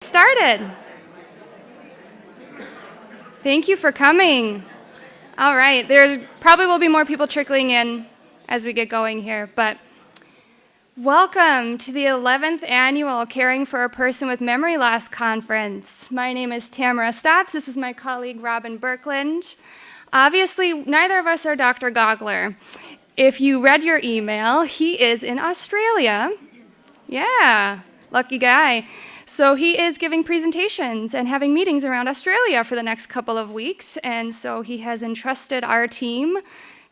Started. Thank you for coming. All right, there probably will be more people trickling in as we get going here, but welcome to the 11th annual Caring for a Person with Memory Loss Conference. My name is Tamara Statz. This is my colleague Robyn Birkeland. Obviously, neither of us are Dr. Gogler. If you read your email, he is in Australia. Yeah, lucky guy. So he is giving presentations and having meetings around Australia for the next couple of weeks, and so he has entrusted our team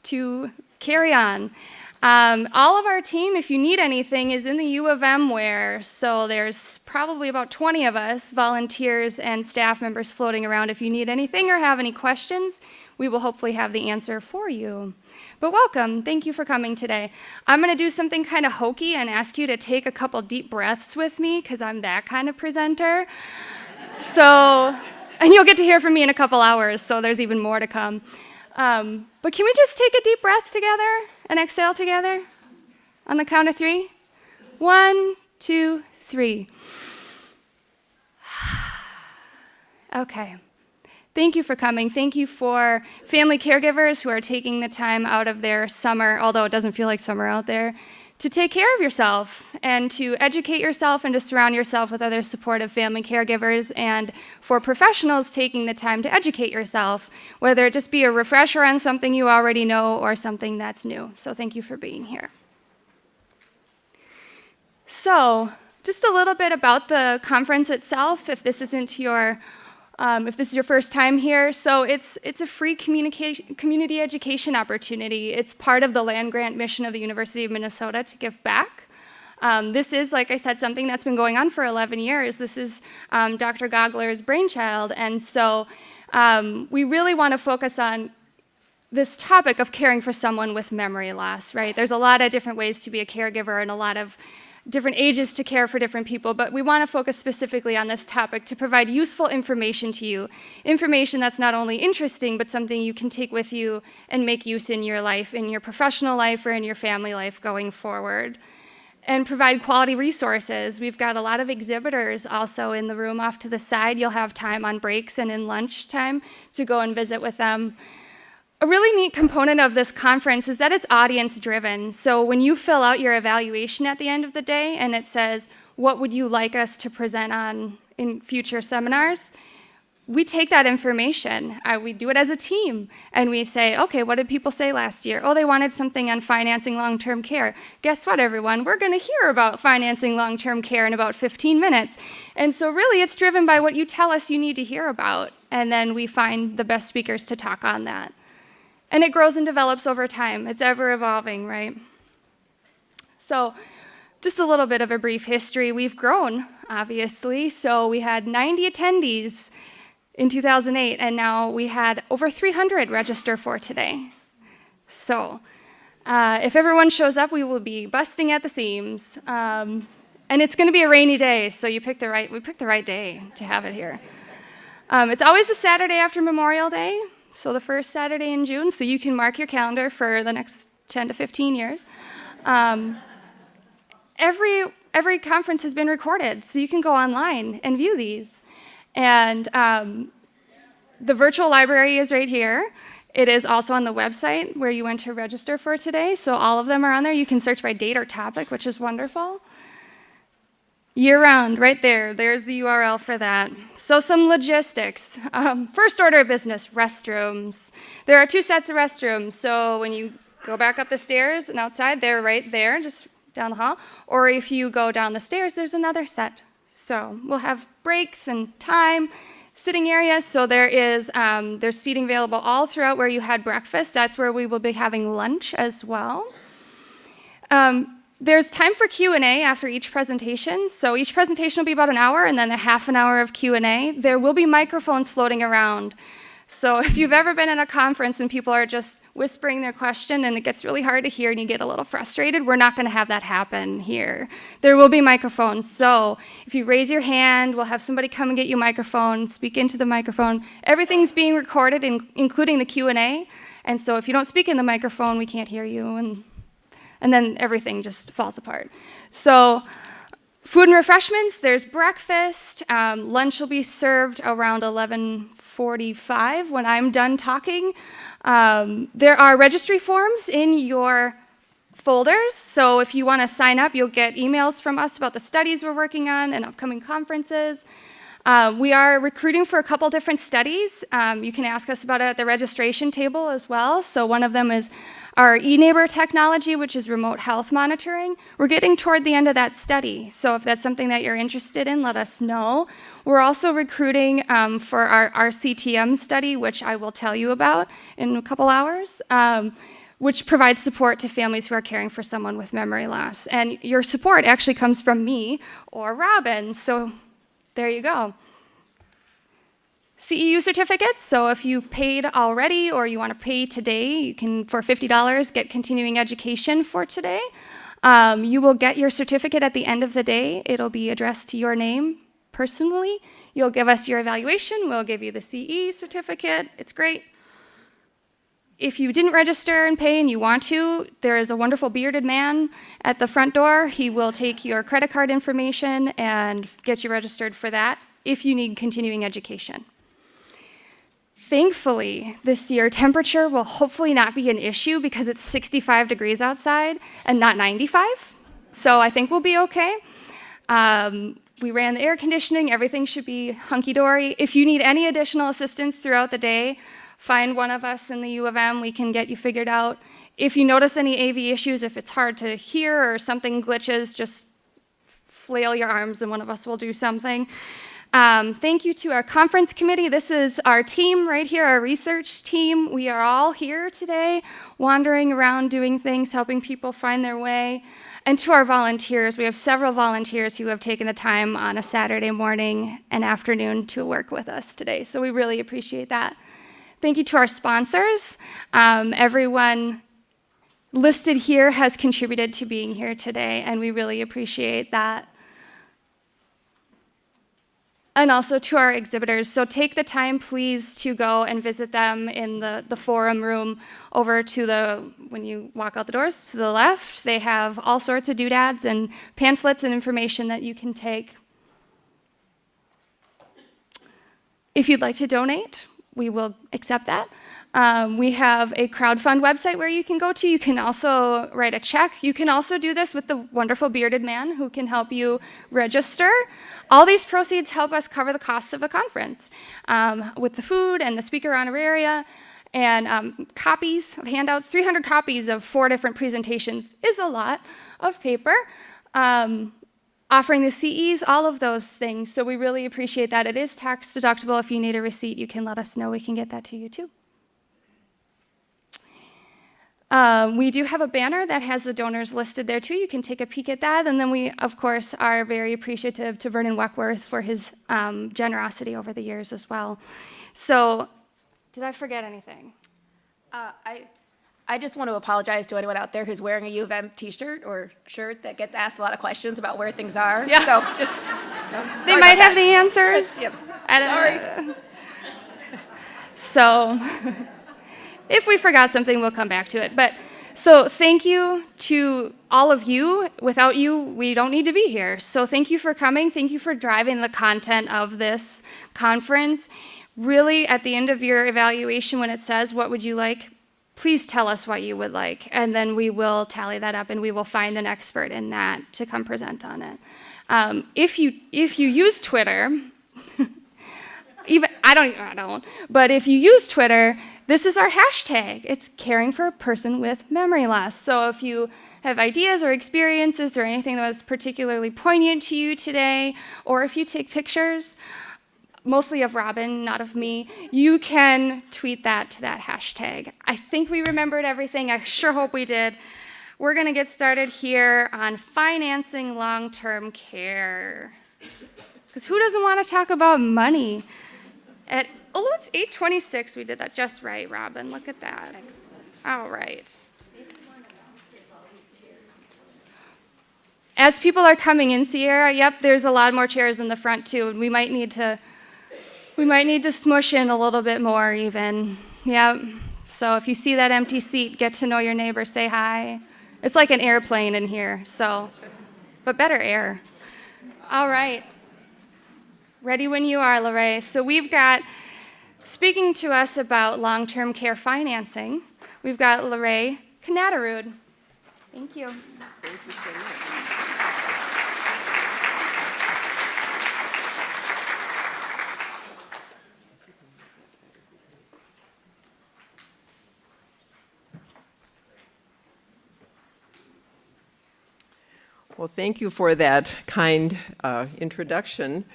to carry on. All of our team, if you need anything, is in the U of M where, so there's probably about 20 of us, volunteers and staff members floating around. If you need anything or have any questions, we will hopefully have the answer for you. But welcome, thank you for coming today. I'm gonna do something kind of hokey and ask you to take a couple deep breaths with me, because I'm that kind of presenter. And you'll get to hear from me in a couple hours, so there's even more to come. But can we just take a deep breath together and exhale together on the count of 3? 1, 2, 3. Okay. Thank you for coming. Thank you for family caregivers who are taking the time out of their summer, although it doesn't feel like summer out there, to take care of yourself and to educate yourself and to surround yourself with other supportive family caregivers, and for professionals taking the time to educate yourself, whether it just be a refresher on something you already know or something that's new. So thank you for being here. So just a little bit about the conference itself, if this is your first time here. So it's a free community education opportunity. It's part of the land grant mission of the University of Minnesota to give back. This is, like I said, something that's been going on for 11 years. This is Dr. Gogler's brainchild, and so we really want to focus on this topic of caring for someone with memory loss, right? There's a lot of different ways to be a caregiver and a lot of different ages to care for different people, but we want to focus specifically on this topic to provide useful information to you, information that's not only interesting, but something you can take with you and make use in your life, in your professional life or in your family life going forward, and provide quality resources. We've got a lot of exhibitors also in the room off to the side. You'll have time on breaks and in lunchtime to go and visit with them. A really neat component of this conference is that it's audience-driven. So when you fill out your evaluation at the end of the day and it says, what would you like us to present on in future seminars? We take that information. We do it as a team. And we say, okay, what did people say last year? Oh, they wanted something on financing long-term care. Guess what, everyone? We're going to hear about financing long-term care in about 15 minutes. And so really, it's driven by what you tell us you need to hear about. And then we find the best speakers to talk on that. And it grows and develops over time. It's ever evolving, right? So just a little bit of a brief history. We've grown, obviously. So we had 90 attendees in 2008, and now we had over 300 register for today. So if everyone shows up, we will be busting at the seams. And it's going to be a rainy day, so we picked the right day to have it here. It's always a Saturday after Memorial Day. So the first Saturday in June, so you can mark your calendar for the next 10 to 15 years. Every conference has been recorded, so you can go online and view these. And the virtual library is right here. It is also on the website where you went to register for today, so all of them are on there. You can search by date or topic, which is wonderful. Year-round, right there. There's the URL for that. So some logistics. First order of business, restrooms. There are 2 sets of restrooms. So when you go back up the stairs and outside, they're right there, just down the hall. Or if you go down the stairs, there's another set. So we'll have breaks and time, sitting areas. So there's seating available all throughout where you had breakfast. That's where we will be having lunch as well. There's time for Q&A after each presentation. So each presentation will be about an hour, and then a half an hour of Q&A. There will be microphones floating around. So if you've ever been in a conference and people are just whispering their question and it gets really hard to hear and you get a little frustrated, we're not going to have that happen here. There will be microphones. So if you raise your hand, we'll have somebody come and get you a microphone, speak into the microphone. Everything's being recorded, including the Q&A. And so if you don't speak in the microphone, we can't hear you. And then everything just falls apart. So Food and refreshments, there's breakfast. Lunch will be served around 11:45 when I'm done talking. There are registry forms in your folders, so if you want to sign up, you'll get emails from us about the studies we're working on and upcoming conferences. We are recruiting for a couple different studies. You can ask us about it at the registration table as well. So one of them is our eNeighbor technology, which is remote health monitoring. We're getting toward the end of that study, so if that's something that you're interested in, let us know. We're also recruiting for our CTM study, which I will tell you about in a couple hours, which provides support to families who are caring for someone with memory loss. And your support actually comes from me or Robyn, so there you go. CEU certificates, so if you've paid already or you want to pay today, you can, for $50, get continuing education for today. You will get your certificate at the end of the day. It'll be addressed to your name personally. You'll give us your evaluation. We'll give you the CE certificate. It's great. If you didn't register and pay and you want to, there is a wonderful bearded man at the front door. He will take your credit card information and get you registered for that if you need continuing education. Thankfully, this year, temperature will hopefully not be an issue because it's 65 degrees outside and not 95. So I think we'll be okay. We ran the air conditioning. Everything should be hunky-dory. If you need any additional assistance throughout the day, find one of us in the U of M. We can get you figured out. If you notice any AV issues, if it's hard to hear or something glitches, just flail your arms and one of us will do something. Thank you to our conference committee. This is our team right here, our research team. We are all here today, wandering around doing things, helping people find their way. And to our volunteers, we have several volunteers who have taken the time on a Saturday morning and afternoon to work with us today. So we really appreciate that. Thank you to our sponsors. Everyone listed here has contributed to being here today, and we really appreciate that. And also to our exhibitors. So take the time, please, to go and visit them in the forum room over to when you walk out the doors, to the left. They have all sorts of doodads and pamphlets and information that you can take. If you'd like to donate, we will accept that. We have a crowdfund website where you can go to. You can also write a check. You can also do this with the wonderful bearded man who can help you register. All these proceeds help us cover the costs of the conference with the food and the speaker honoraria and copies of handouts. 300 copies of 4 different presentations is a lot of paper. Offering the CEs, all of those things. So we really appreciate that. It is tax deductible. If you need a receipt, you can let us know. We can get that to you too. We do have a banner that has the donors listed there too. You can take a peek at that. And then we, of course, are very appreciative to Vernon Weckworth for his generosity over the years as well. So, did I forget anything? I just want to apologize to anyone out there who's wearing a U of M t-shirt or shirt that gets asked a lot of questions about where things are. Yeah. So just, they might have the answers. Yep. Sorry. So, if we forgot something, we'll come back to it. But so thank you to all of you. Without you, we don't need to be here. So thank you for coming. Thank you for driving the content of this conference. Really, at the end of your evaluation, when it says, what would you like? Please tell us what you would like, and then we will tally that up, and we will find an expert in that to come present on it. If you use Twitter, I don't, but if you use Twitter, this is our hashtag. It's caring for a person with memory loss. So if you have ideas or experiences or anything that was particularly poignant to you today, or if you take pictures, mostly of Robyn, not of me, you can tweet that to that hashtag. I think we remembered everything. I sure hope we did. We're going to get started here on financing long-term care. Because who doesn't want to talk about money? It's 8:26. We did that just right, Robyn. Look at that. Excellent. All right. As people are coming in, Sierra, yep, there's a lot more chairs in the front too, and we might need to smush in a little bit more even. Yep. So if you see that empty seat, get to know your neighbor, say hi. It's like an airplane in here, so, but better air. All right. Ready when you are, LaRhae. So we've got, speaking to us about long-term care financing, we've got LaRhae Knatterud. Thank you. Thank you so much. Well, thank you for that kind introduction.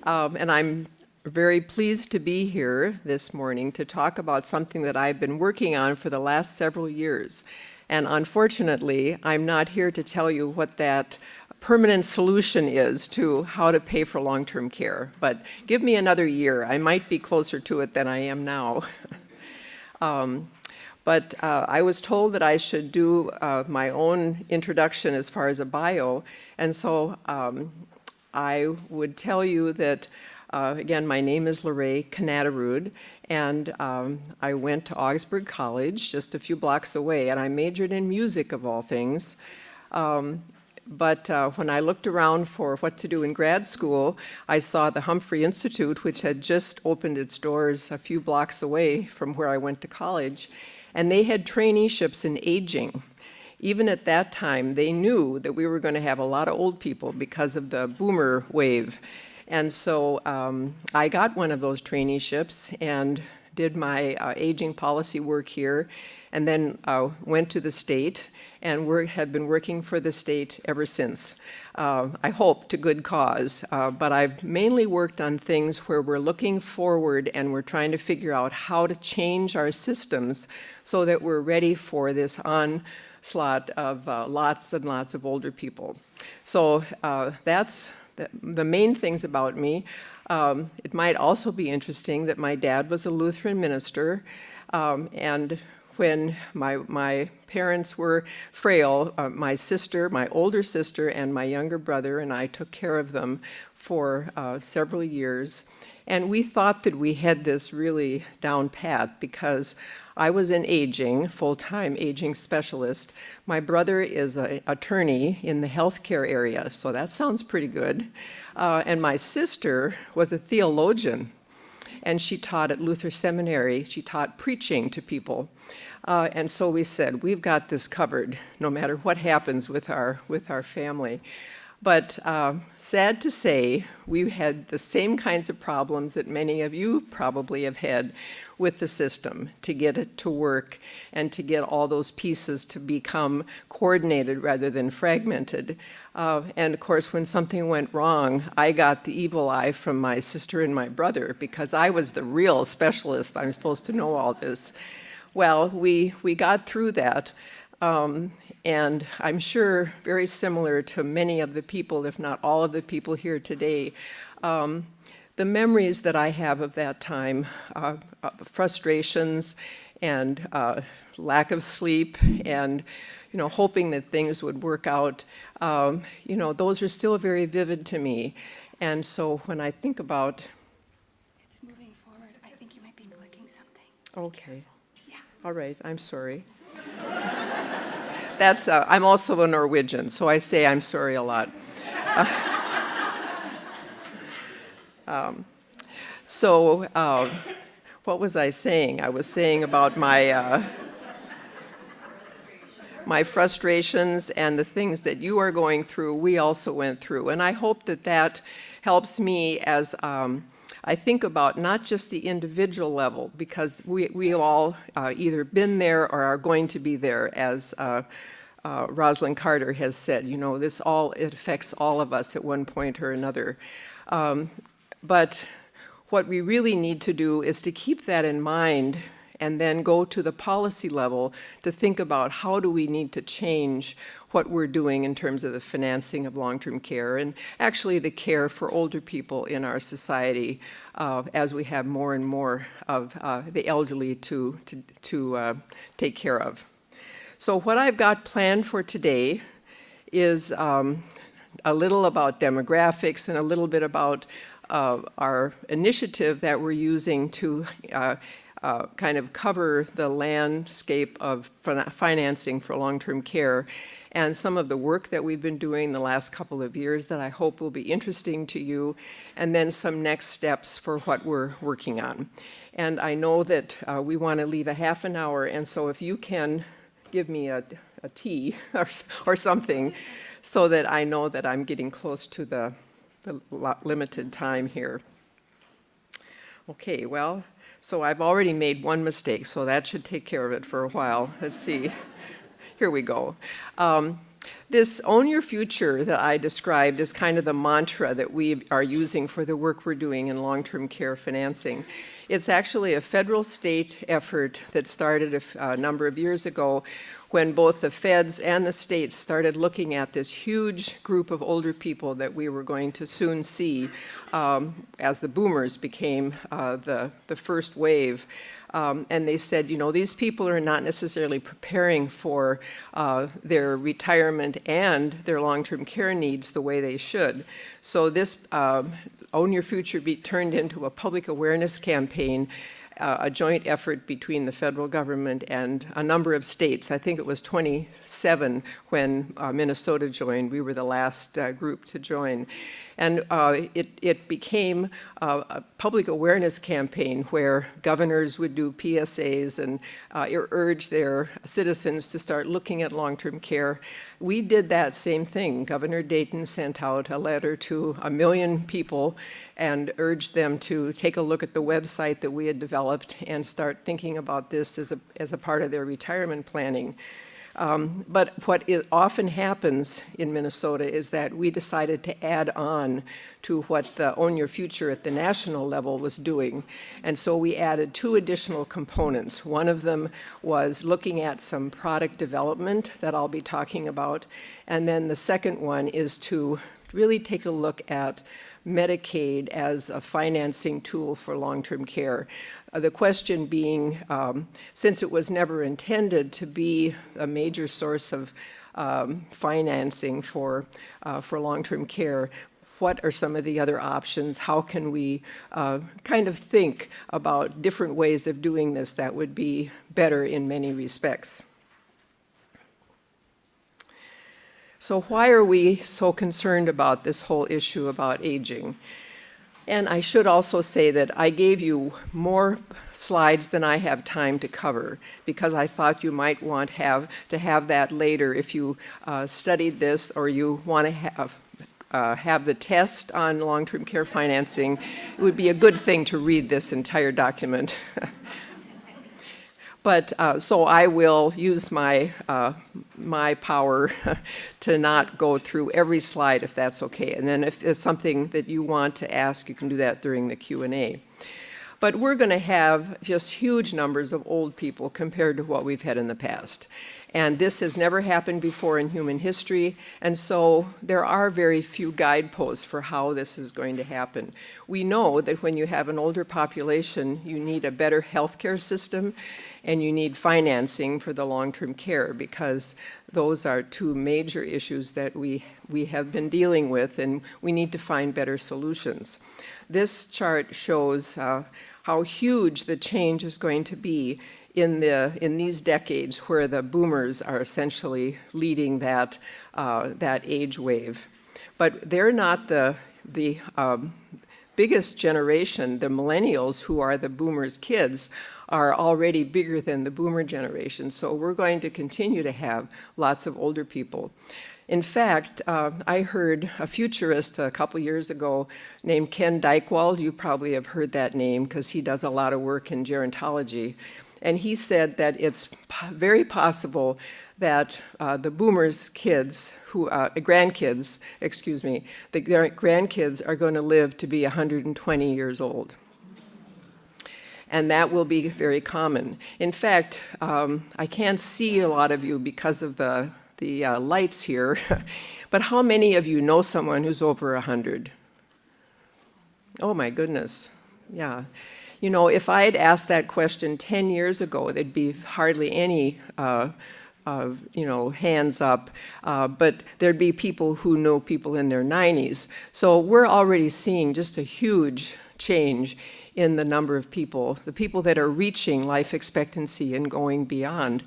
And I'm very pleased to be here this morning to talk about something that I've been working on for the last several years. And unfortunately, I'm not here to tell you what that permanent solution is to how to pay for long-term care. But give me another year. I might be closer to it than I am now. But I was told that I should do my own introduction as far as a bio, and so I would tell you that, again, my name is LaRhae Knatterud, and I went to Augsburg College, just a few blocks away, and I majored in music, of all things. But when I looked around for what to do in grad school, I saw the Humphrey Institute, which had just opened its doors a few blocks away from where I went to college. And they had traineeships in aging. Even at that time, they knew that we were going to have a lot of old people because of the boomer wave. And so I got one of those traineeships and did my aging policy work here, and then went to the state and have been working for the state ever since. I hope to good cause, but I've mainly worked on things where we're looking forward and we're trying to figure out how to change our systems so that we're ready for this onslaught of lots and lots of older people. So that's the main things about me. It might also be interesting that my dad was a Lutheran minister, and when my parents were frail, my sister, my older sister, and my younger brother and I took care of them for several years. And we thought that we had this really down pat because I was in aging, full-time aging specialist. My brother is an attorney in the healthcare area, so that sounds pretty good. And my sister was a theologian, and she taught at Luther Seminary. She taught preaching to people. And so we said, we've got this covered, no matter what happens with our family. But sad to say, we've had the same kinds of problems that many of you probably have had with the system, to get it to work and to get all those pieces to become coordinated rather than fragmented. And of course, when something went wrong, I got the evil eye from my sister and my brother because I was the real specialist. I'm supposed to know all this. Well, we got through that. And I'm sure very similar to many of the people, if not all of the people here today, the memories that I have of that time, frustrations and lack of sleep and hoping that things would work out, those are still very vivid to me. And so when I think about... It's moving forward. I think you might be clicking something. Okay. Yeah. All right, I'm sorry. That's, I'm also a Norwegian, so I say I'm sorry a lot. What was I saying? I was saying about my my frustrations and the things that you are going through, we also went through. And I hope that that helps me as I think about not just the individual level, because we all either been there or are going to be there, as Rosalind Carter has said. It affects all of us at one point or another. But what we really need to do is to keep that in mind and then go to the policy level to think about how do we need to change what we're doing in terms of the financing of long-term care and actually the care for older people in our society as we have more and more of the elderly to take care of. So what I've got planned for today is a little about demographics and a little bit about our initiative that we're using to kind of cover the landscape of financing for long-term care and some of the work that we've been doing the last couple of years that I hope will be interesting to you, and then some next steps for what we're working on. And I know that we want to leave a half an hour, and so if you can give me a tea or something so that I know that I'm getting close to the limited time here. Okay, well, so I've already made one mistake, so that should take care of it for a while. Let's see. Here we go. This Own Your Future that I described is kind of the mantra that we are using for the work we're doing in long-term care financing. It's actually a federal-state effort that started a number of years ago when both the feds and the states started looking at this huge group of older people that we were going to soon see as the boomers became the first wave. And they said, you know, these people are not necessarily preparing for their retirement and their long-term care needs the way they should. So this Own Your Future turned into a public awareness campaign, a joint effort between the federal government and a number of states. I think it was 27 when Minnesota joined. We were the last group to join. And it became a public awareness campaign where governors would do PSAs and urge their citizens to start looking at long-term care. We did that same thing. Governor Dayton sent out a letter to 1 million people and urged them to take a look at the website that we had developed and start thinking about this as a part of their retirement planning. But what often happens in Minnesota is that we decided to add on to what the Own Your Future at the national level was doing. And so we added 2 additional components. One of them was looking at some product development that I'll be talking about. And then the second one is to really take a look at Medicaid as a financing tool for long-term care. The question being, since it was never intended to be a major source of financing for long-term care, what are some of the other options? How can we kind of think about different ways of doing this that would be better in many respects? So why are we so concerned about this whole issue about aging? And I should also say that I gave you more slides than I have time to cover because I thought you might want to have that later if you studied this or you want to have the test on long-term care financing. It would be a good thing to read this entire document. But so I will use my power to not go through every slide if that's okay. And then if it's something that you want to ask, you can do that during the Q&A. But we're going to have just huge numbers of old people compared to what we've had in the past. And this has never happened before in human history, and so there are very few guideposts for how this is going to happen. We know that when you have an older population, you need a better healthcare system, and you need financing for the long-term care because those are 2 major issues that we have been dealing with, and we need to find better solutions. This chart shows how huge the change is going to be in these decades where the boomers are essentially leading that age wave. But they're not the biggest generation. The millennials, who are the boomers' kids, are already bigger than the boomer generation. So we're going to continue to have lots of older people. In fact, I heard a futurist a couple years ago named Ken Dykewald. You probably have heard that name because he does a lot of work in gerontology. And he said that it's very possible that the boomers' kids, grandkids are going to live to be 120 years old. And that will be very common. In fact, I can't see a lot of you because of the lights here, but how many of you know someone who's over 100? Oh my goodness, yeah. You know, if I had asked that question 10 years ago, there'd be hardly any hands up, but there'd be people who know people in their 90s. So we're already seeing just a huge change in the number of people, the people that are reaching life expectancy and going beyond.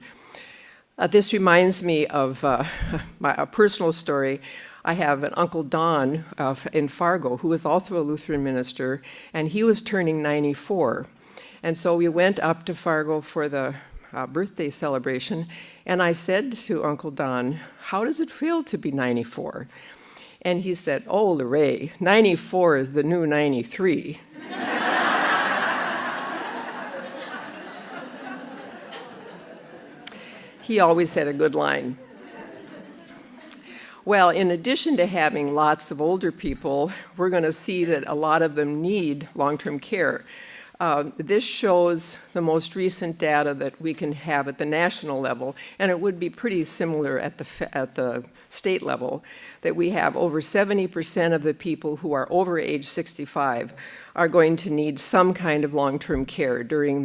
This reminds me of a personal story. I have an Uncle Don in Fargo who was also a Lutheran minister, and he was turning 94. And so we went up to Fargo for the birthday celebration, and I said to Uncle Don, "How does it feel to be 94? And he said, "Oh, LaRhae, 94 is the new 93. He always had a good line. Well, in addition to having lots of older people, we're going to see that a lot of them need long-term care. This shows the most recent data that we can have at the national level, and it would be pretty similar at the state level, that we have over 70% of the people who are over age 65 are going to need some kind of long-term care during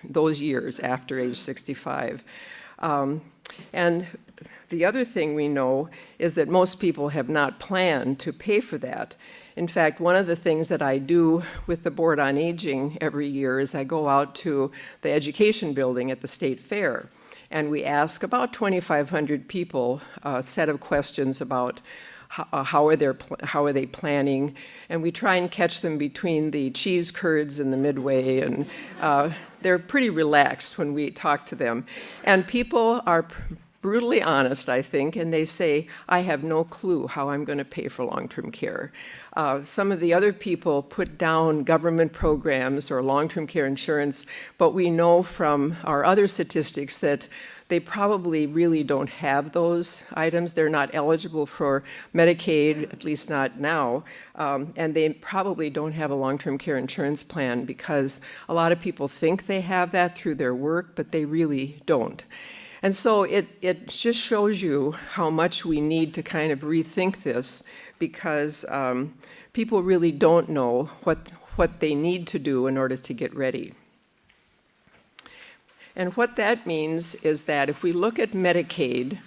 those years after age 65. And the other thing we know is that most people have not planned to pay for that. In fact, one of the things that I do with the Board on Aging every year is I go out to the education building at the State Fair, and we ask about 2,500 people a set of questions about how are they planning, and we try and catch them between the cheese curds and the midway, and they're pretty relaxed when we talk to them. And people are brutally honest, I think, and they say, "I have no clue how I'm going to pay for long-term care." Some of the other people put down government programs or long-term care insurance, but we know from our other statistics that they probably really don't have those items. They're not eligible for Medicaid, at least not now, and they probably don't have a long-term care insurance plan because a lot of people think they have that through their work, but they really don't. And so it just shows you how much we need to kind of rethink this, because people really don't know what they need to do in order to get ready. And what that means is that if we look at Medicaid,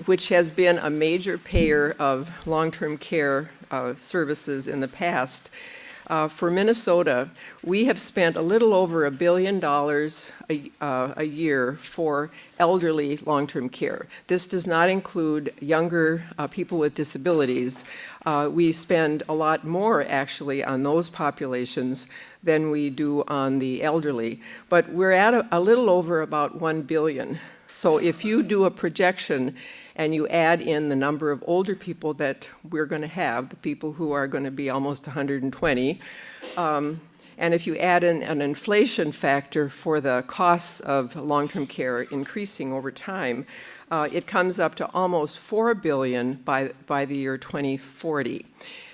which has been a major payer of long-term care services in the past, for Minnesota, we have spent a little over $1 billion a year for elderly long-term care. This does not include younger people with disabilities. We spend a lot more, actually, on those populations than we do on the elderly. But we're at a little over about $1 billion. So if you do a projection and you add in the number of older people that we're going to have, the people who are going to be almost 120, and if you add in an inflation factor for the costs of long-term care increasing over time, it comes up to almost $4 billion by the year 2040.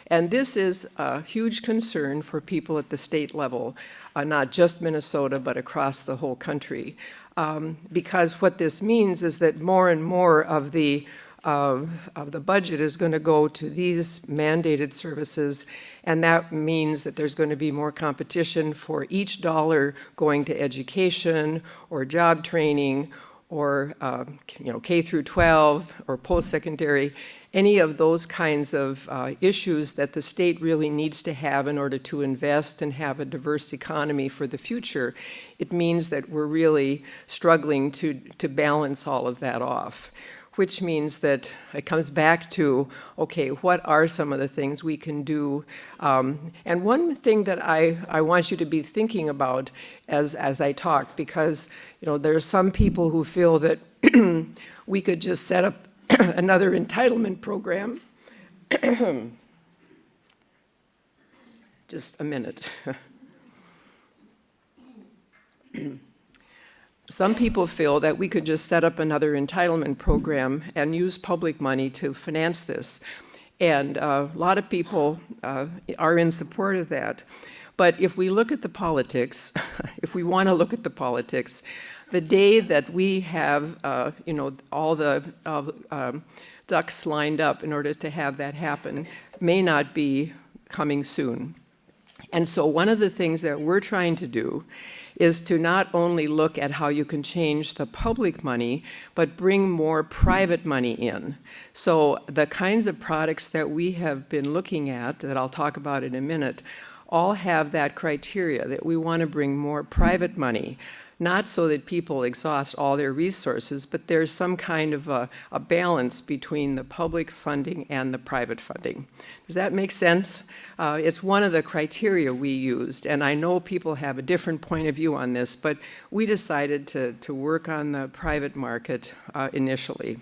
And this is a huge concern for people at the state level, not just Minnesota, but across the whole country. Because what this means is that more and more of the budget is going to go to these mandated services, and that means that there's going to be more competition for each dollar going to education or job training or K through 12 or post-secondary, any of those kinds of issues that the state really needs to have in order to invest and have a diverse economy for the future. It means that we're really struggling to balance all of that off, which means that it comes back to, okay, what are some of the things we can do? And one thing that I want you to be thinking about as I talk, because there are some people who feel that we could just set up another entitlement program. Just a minute. Some people feel that we could just set up another entitlement program and use public money to finance this. And a lot of people are in support of that. But if we look at the politics, if we want to look at the politics, the day that we have, all the ducks lined up in order to have that happen may not be coming soon. And so one of the things that we're trying to do is to not only look at how you can change the public money, but bring more private money in. So the kinds of products that we have been looking at, that I'll talk about in a minute, all have that criteria, that we want to bring more private money, not so that people exhaust all their resources, but there's some kind of a balance between the public funding and the private funding. Does that make sense? It's one of the criteria we used, and I know people have a different point of view on this, but we decided to work on the private market initially.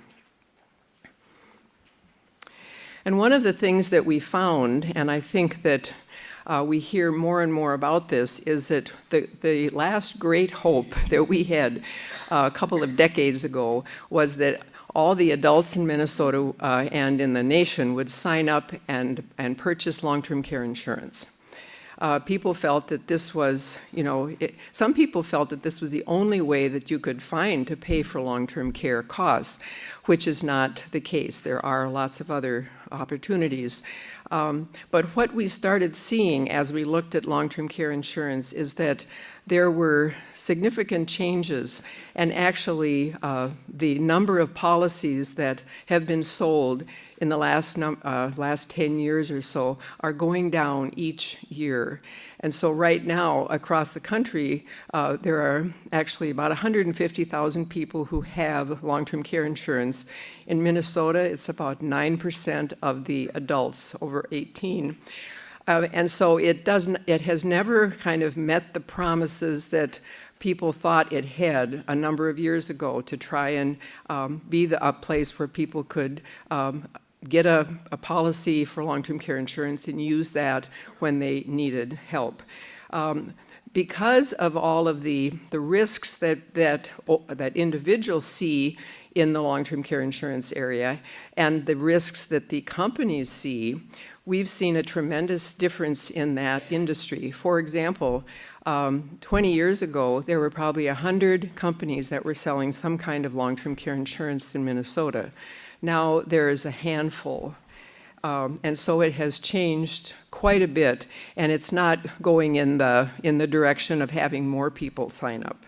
And one of the things that we found, and I think that we hear more and more about this, is that the last great hope that we had a couple of decades ago was that all the adults in Minnesota and in the nation would sign up and purchase long-term care insurance. People felt that this was, some people felt that this was the only way that you could find to pay for long-term care costs, which is not the case. There are lots of other opportunities. But what we started seeing as we looked at long-term care insurance is that there were significant changes, and actually the number of policies that have been sold in the last 10 years or so are going down each year. And so right now, across the country, there are actually about 150,000 people who have long-term care insurance. In Minnesota, it's about 9% of the adults over 18. And so it has never kind of met the promises that people thought it had a number of years ago to try and be a place where people could get a policy for long-term care insurance and use that when they needed help. Because of all of the risks that individuals see in the long-term care insurance area and the risks that the companies see, we've seen a tremendous difference in that industry. For example, 20 years ago, there were probably 100 companies that were selling some kind of long-term care insurance in Minnesota. Now there is a handful. And so it has changed quite a bit, and it's not going in the direction of having more people sign up.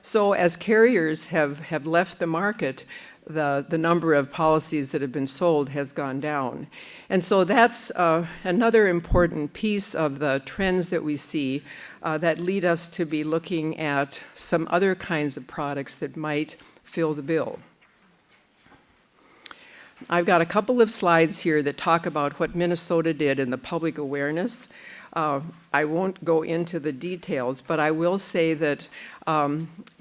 So as carriers have left the market, the number of policies that have been sold has gone down. And so that's another important piece of the trends that we see that lead us to be looking at some other kinds of products that might fill the bill. I've got a couple of slides here that talk about what Minnesota did in the public awareness. I won't go into the details, but I will say that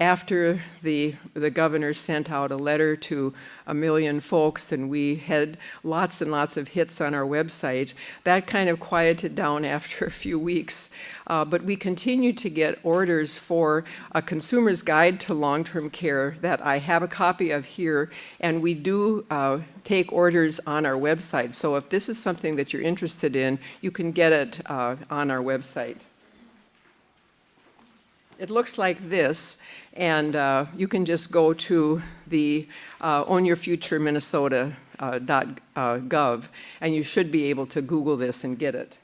after the governor sent out a letter to 1 million folks and we had lots and lots of hits on our website, that kind of quieted down after a few weeks. But we continue to get orders for a consumer's guide to long-term care that I have a copy of here, and we do take orders on our website. So if this is something that you're interested in, you can get it on our website. It looks like this, and you can just go to the ownyourfutureminnesota.gov, and you should be able to Google this and get it.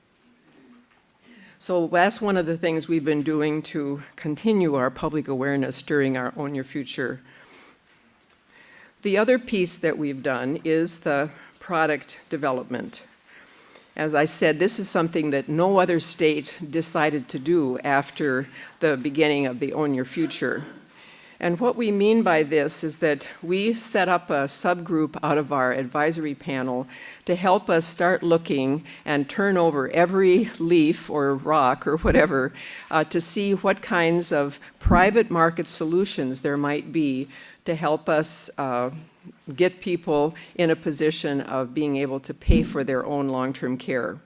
So that's one of the things we've been doing to continue our public awareness during our Own Your Future. The other piece that we've done is the product development. As I said, this is something that no other state decided to do after the beginning of the Own Your Future. And what we mean by this is that we set up a subgroup out of our advisory panel to help us start looking and turn over every leaf or rock or whatever to see what kinds of private market solutions there might be to help us get people in a position of being able to pay for their own long-term care.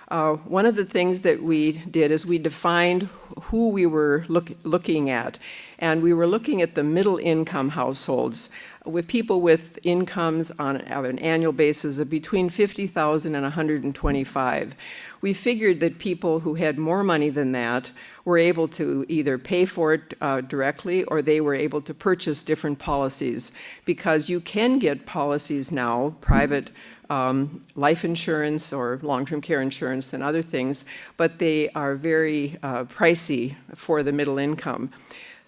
One of the things that we did is we defined who we were looking at, and we were looking at the middle-income households with people with incomes on an annual basis of between $50,000 and $125,000. We figured that people who had more money than that were able to either pay for it directly, or they were able to purchase different policies, because you can get policies now, private life insurance or long-term care insurance and other things, but they are very pricey for the middle income.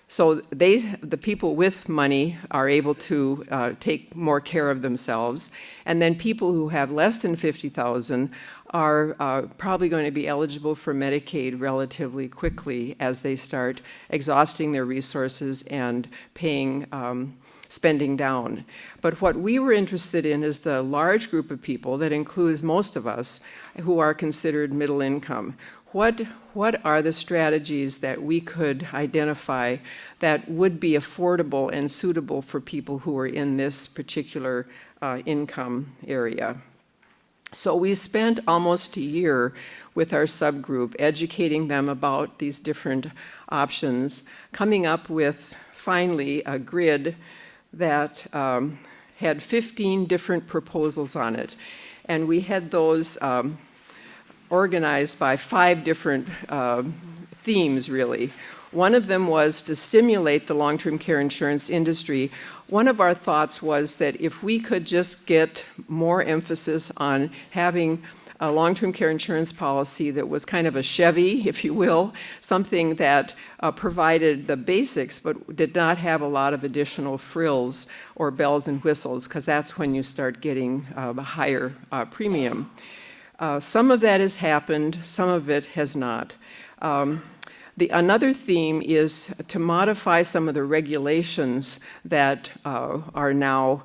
So the people with money are able to take more care of themselves, and then people who have less than $50,000 are probably going to be eligible for Medicaid relatively quickly as they start exhausting their resources and paying, spending down. But what we were interested in is the large group of people that includes most of us who are considered middle income. What are the strategies that we could identify that would be affordable and suitable for people who are in this particular income area? So we spent almost a year with our subgroup educating them about these different options, coming up with finally a grid that had 15 different proposals on it. And we had those organized by 5 different themes, really. One of them was to stimulate the long-term care insurance industry. One of our thoughts was that if we could just get more emphasis on having a long-term care insurance policy that was kind of a Chevy, if you will, something that provided the basics but did not have a lot of additional frills or bells and whistles, because that's when you start getting a higher premium. Some of that has happened, some of it has not. Another theme is to modify some of the regulations that are now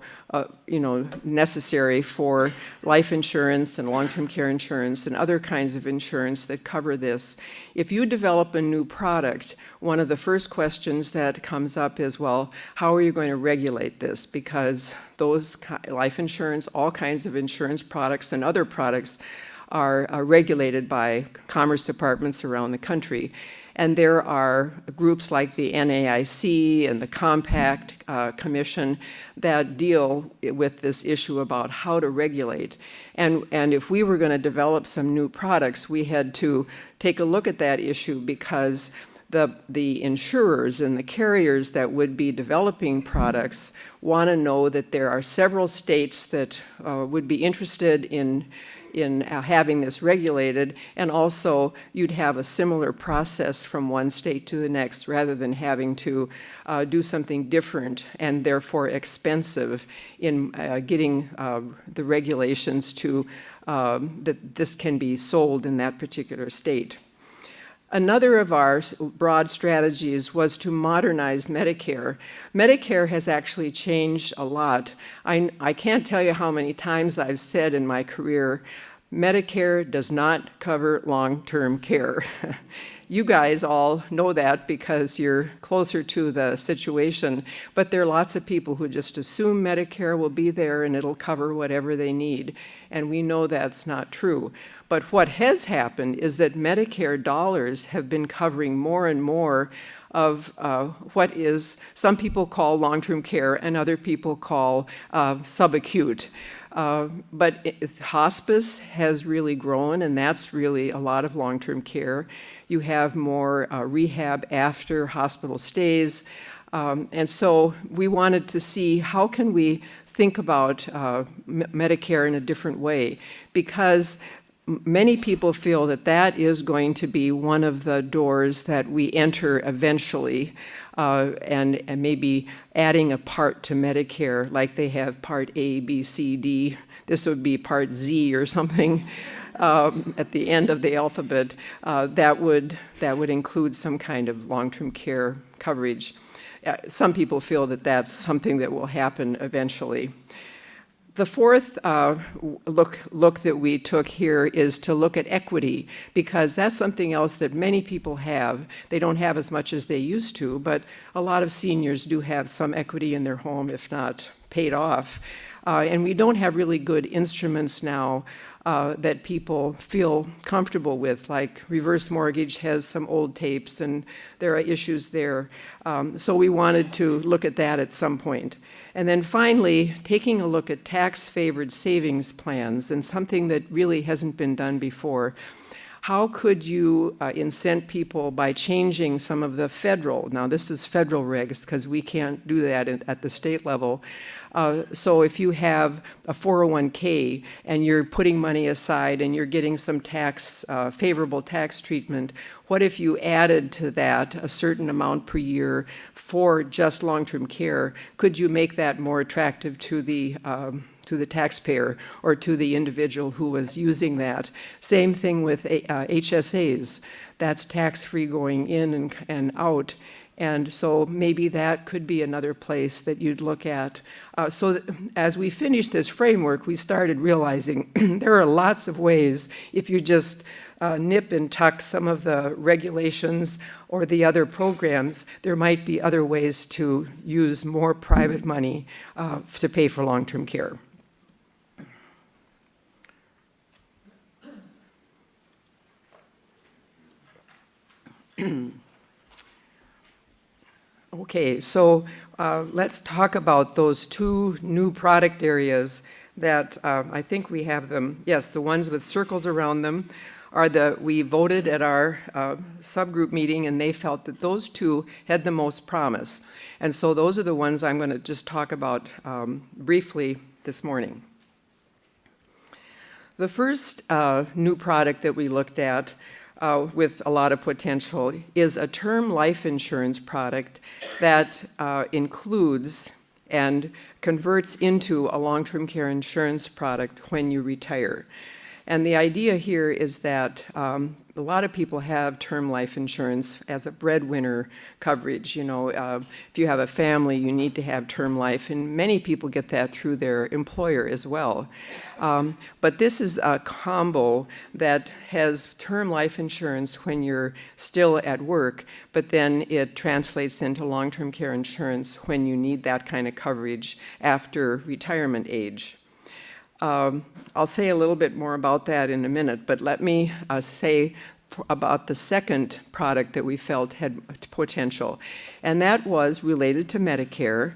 necessary for life insurance and long-term care insurance and other kinds of insurance that cover this. If you develop a new product, one of the first questions that comes up is, well, how are you going to regulate this? Because those life insurance, all kinds of insurance products and other products are regulated by commerce departments around the country. And there are groups like the NAIC and the Compact Commission that deal with this issue about how to regulate. And if we were going to develop some new products, we had to take a look at that issue, because the insurers and the carriers that would be developing products want to know that there are several states that would be interested in having this regulated, and also you'd have a similar process from one state to the next rather than having to do something different and therefore expensive in getting the regulations to that this can be sold in that particular state. Another of our broad strategies was to modernize Medicare. Medicare has actually changed a lot. I can't tell you how many times I've said in my career, Medicare does not cover long-term care. You guys all know that because you're closer to the situation, but there are lots of people who just assume Medicare will be there and it'll cover whatever they need, and we know that's not true. But what has happened is that Medicare dollars have been covering more and more of what is some people call long-term care and other people call subacute. But hospice has really grown, and that's really a lot of long-term care. You have more rehab after hospital stays. And so we wanted to see how can we think about Medicare in a different way, because many people feel that that is going to be one of the doors that we enter eventually, and maybe adding a part to Medicare, like they have Part A, B, C, D. This would be Part Z or something at the end of the alphabet. That would include some kind of long-term care coverage. Some people feel that that's something that will happen eventually. The fourth look that we took here is to look at equity, because that's something else that many people have. They don't have as much as they used to, but a lot of seniors do have some equity in their home, if not paid off. And we don't have really good instruments now that people feel comfortable with, like reverse mortgage has some old tapes and there are issues there. So we wanted to look at that at some point. And then finally, taking a look at tax-favored savings plans, and something that really hasn't been done before. How could you incent people by changing some of the federal, now this is federal regs because we can't do that at the state level. So if you have a 401k and you're putting money aside and you're getting some favorable tax treatment, what if you added to that a certain amount per year for just long-term care? Could you make that more attractive to the to the taxpayer or to the individual who was using that. Same thing with HSAs. That's tax-free going in and out. And so maybe that could be another place that you'd look at. As we finished this framework, we started realizing there are lots of ways, if you just nip and tuck some of the regulations or the other programs, there might be other ways to use more private money to pay for long-term care. Okay, so let's talk about those two new product areas that I think we have them. Yes, the ones with circles around them are we voted at our subgroup meeting, and they felt that those two had the most promise. And so those are the ones I'm going to just talk about briefly this morning. The first new product that we looked at with a lot of potential is a term life insurance product that includes and converts into a long-term care insurance product when you retire. And the idea here is that a lot of people have term life insurance as a breadwinner coverage. You know, if you have a family, you need to have term life, and many people get that through their employer as well. But this is a combo that has term life insurance when you're still at work, but then it translates into long-term care insurance when you need that kind of coverage after retirement age. I'll say a little bit more about that in a minute, but let me say about the second product that we felt had potential, and that was related to Medicare.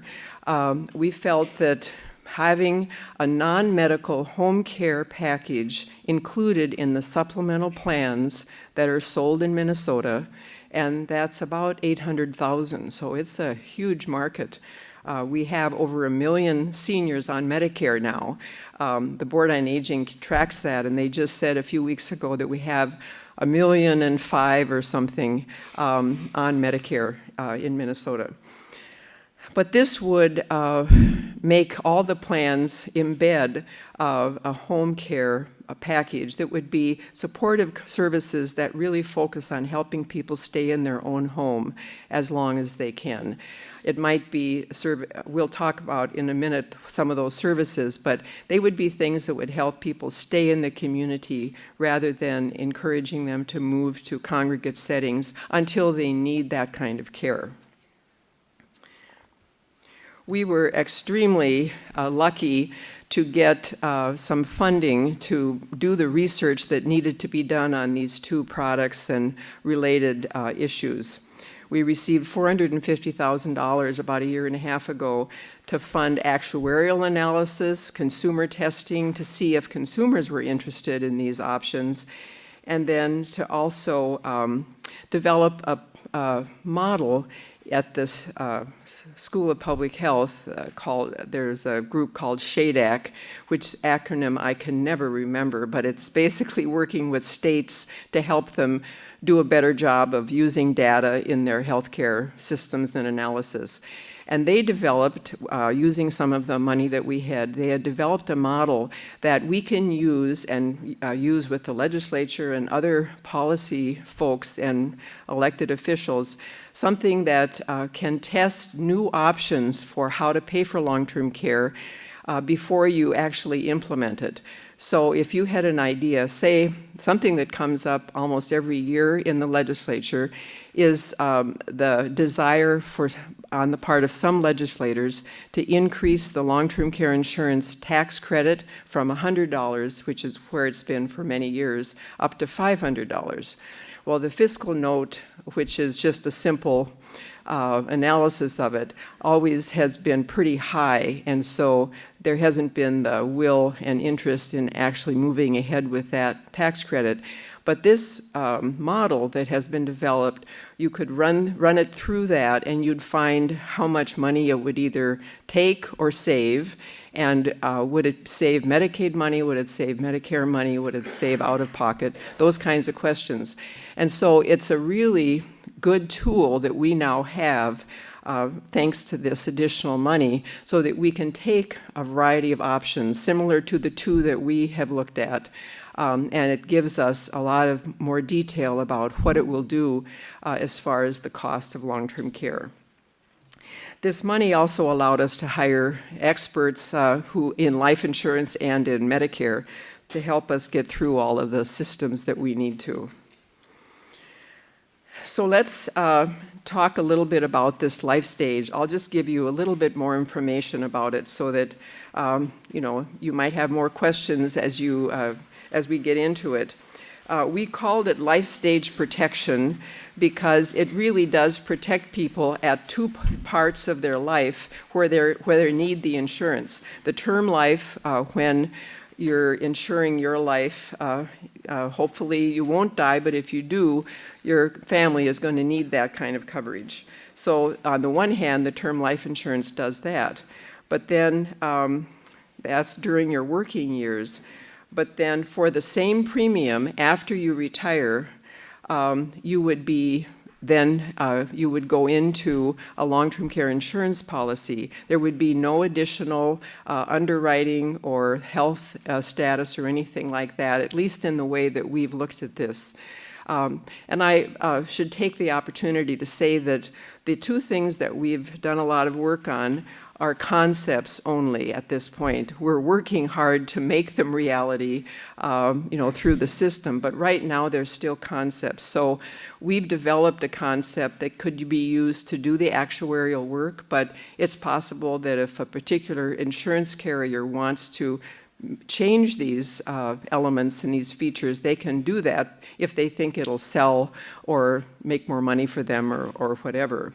We felt that having a non-medical home care package included in the supplemental plans that are sold in Minnesota, and that's about 800,000, so it's a huge market. We have over 1 million seniors on Medicare now. The Board on Aging tracks that, and they just said a few weeks ago that we have 1.5 million or something on Medicare in Minnesota. But this would make all the plans embed a home care package that would be supportive services that really focus on helping people stay in their own home as long as they can. It might be, we'll talk about in a minute some of those services, but they would be things that would help people stay in the community rather than encouraging them to move to congregate settings until they need that kind of care. We were extremely lucky to get some funding to do the research that needed to be done on these two products and related issues. We received $450,000 about 1.5 years ago to fund actuarial analysis, consumer testing to see if consumers were interested in these options, and then to also develop a model at this School of Public Health there's a group called SHADAC, which acronym I can never remember, but it's basically working with states to help them do a better job of using data in their healthcare systems and analysis. And they developed, using some of the money that we had, they had developed a model that we can use and use with the legislature and other policy folks and elected officials, something that can test new options for how to pay for long-term care before you actually implement it. So if you had an idea, say something that comes up almost every year in the legislature is the desire on the part of some legislators to increase the long-term care insurance tax credit from $100, which is where it's been for many years, up to $500. Well, the fiscal note, which is just a simple analysis of it, always has been pretty high, and so there hasn't been the will and interest in actually moving ahead with that tax credit. But this model that has been developed, you could run it through that, and you'd find how much money it would either take or save, and would it save Medicaid money, would it save Medicare money, would it save out-of-pocket, those kinds of questions. And so it's a really good tool that we now have thanks to this additional money, so that we can take a variety of options similar to the two that we have looked at. And it gives us a lot of more detail about what it will do as far as the cost of long-term care. This money also allowed us to hire experts who in life insurance and in Medicare to help us get through all of the systems that we need to. So let's talk a little bit about this life stage. I'll just give you a little bit more information about it so that you might have more questions as we get into it. We called it life stage protection because it really does protect people at two parts of their life where they need the insurance. The term life, when you're insuring your life, hopefully you won't die, but if you do, your family is going to need that kind of coverage. So on the one hand, the term life insurance does that. But then that's during your working years. But then for the same premium, after you retire, you would go into a long-term care insurance policy. There would be no additional underwriting or health status or anything like that, at least in the way that we've looked at this. And I should take the opportunity to say that the two things that we've done a lot of work on are concepts only at this point. We're working hard to make them reality, through the system, but right now they're still concepts. So we've developed a concept that could be used to do the actuarial work, but it's possible that if a particular insurance carrier wants to change these elements and these features, they can do that if they think it'll sell or make more money for them or whatever.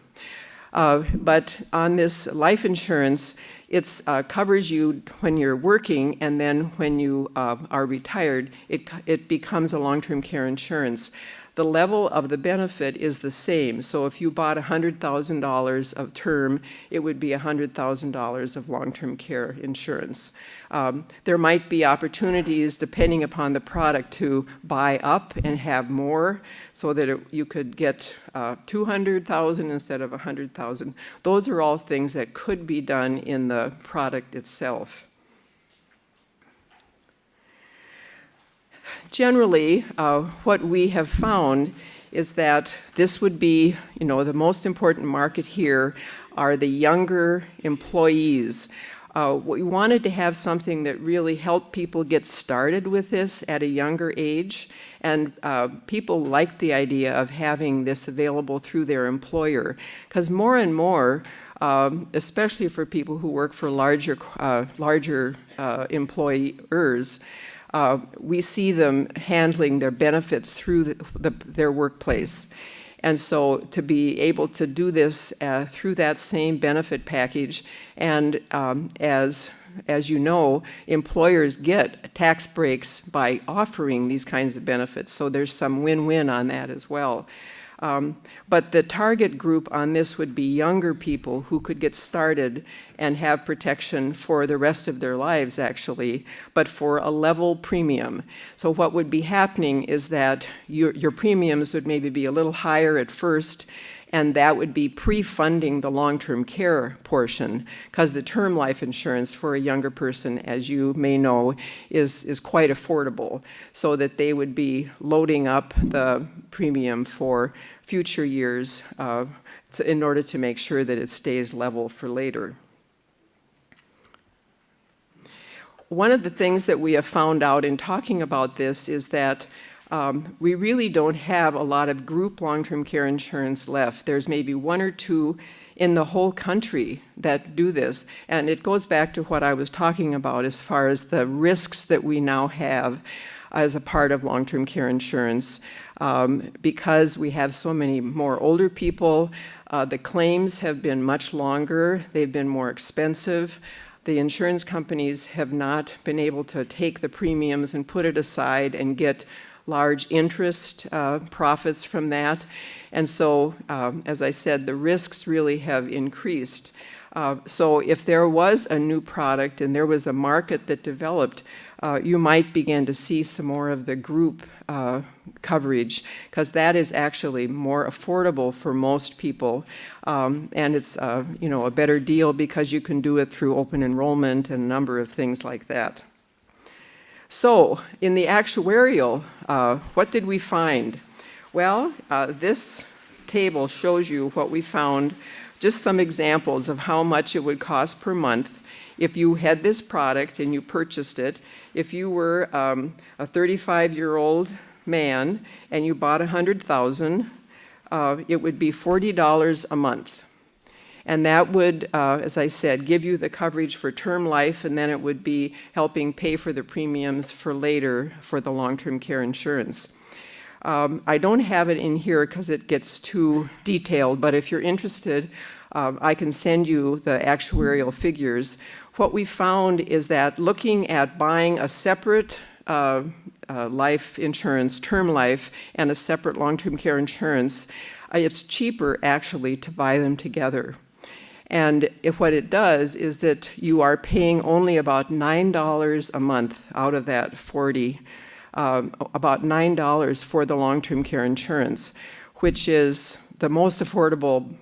But on this life insurance, it covers you when you're working, and then when you are retired, it becomes a long-term care insurance. The level of the benefit is the same. So if you bought $100,000 of term, it would be $100,000 of long-term care insurance. There might be opportunities, depending upon the product, to buy up and have more so that you could get $200,000 instead of $100,000. Those are all things that could be done in the product itself. Generally, what we have found is that this would be, the most important market here are the younger employees. We wanted to have something that really helped people get started with this at a younger age, and people liked the idea of having this available through their employer, because more and more, especially for people who work for larger employers, we see them handling their benefits through their workplace. And so to be able to do this through that same benefit package, and as you know, employers get tax breaks by offering these kinds of benefits, so there's some win-win on that as well. But the target group on this would be younger people who could get started and have protection for the rest of their lives, actually, but for a level premium. So what would be happening is that your premiums would maybe be a little higher at first, and that would be pre-funding the long-term care portion, because the term life insurance for a younger person, as you may know, is quite affordable, so that they would be loading up the premium for future years in order to make sure that it stays level for later. One of the things that we have found out in talking about this is that we really don't have a lot of group long-term care insurance left. There's maybe one or two in the whole country that do this. And it goes back to what I was talking about as far as the risks that we now have as a part of long-term care insurance. Because we have so many more older people, the claims have been much longer, they've been more expensive. The insurance companies have not been able to take the premiums and put it aside and get large interest profits from that. And so, as I said, the risks really have increased. So if there was a new product and there was a market that developed, you might begin to see some more of the group coverage, because that is actually more affordable for most people, and it's a better deal because you can do it through open enrollment and a number of things like that. So in the actuarial, what did we find? Well, this table shows you what we found, just some examples of how much it would cost per month if you had this product and you purchased it. If you were a 35-year-old man and you bought $100,000, it would be $40 a month. And that would, as I said, give you the coverage for term life, and then it would be helping pay for the premiums for later for the long-term care insurance. I don't have it in here because it gets too detailed, but if you're interested, I can send you the actuarial figures. What we found is that looking at buying a separate life insurance, term life, and a separate long-term care insurance, it's cheaper actually to buy them together. And if what it does is that you are paying only about $9 a month out of that $40, about $9 for the long-term care insurance, which is the most affordable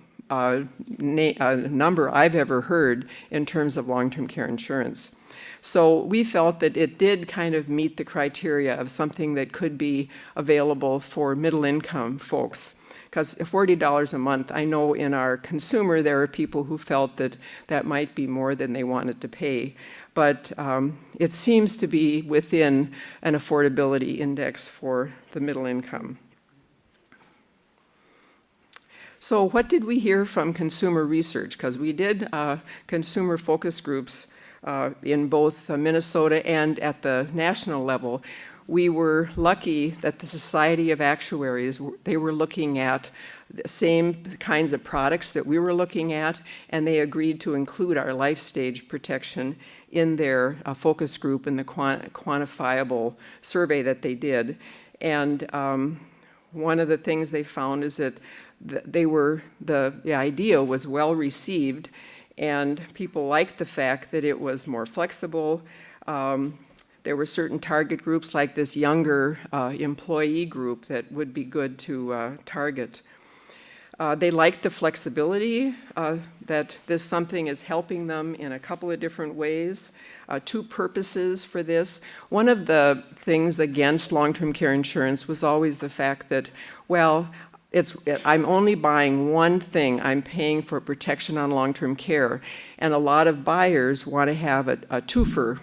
number I've ever heard in terms of long-term care insurance. So we felt that it did kind of meet the criteria of something that could be available for middle-income folks. Because $40 a month, I know in our consumer there are people who felt that that might be more than they wanted to pay. But it seems to be within an affordability index for the middle income. So what did we hear from consumer research? Because we did consumer focus groups in both Minnesota and at the national level. We were lucky that the Society of Actuaries, they were looking at the same kinds of products that we were looking at, and they agreed to include our life stage protection in their focus group in the quantifiable survey that they did. And one of the things they found is that the idea was well received, and people liked the fact that it was more flexible. There were certain target groups like this younger employee group that would be good to target. They liked the flexibility, that this something is helping them in a couple of different ways. Two purposes for this. One of the things against long-term care insurance was always the fact that, well, I'm only buying one thing. I'm paying for protection on long-term care. And a lot of buyers want to have a twofer.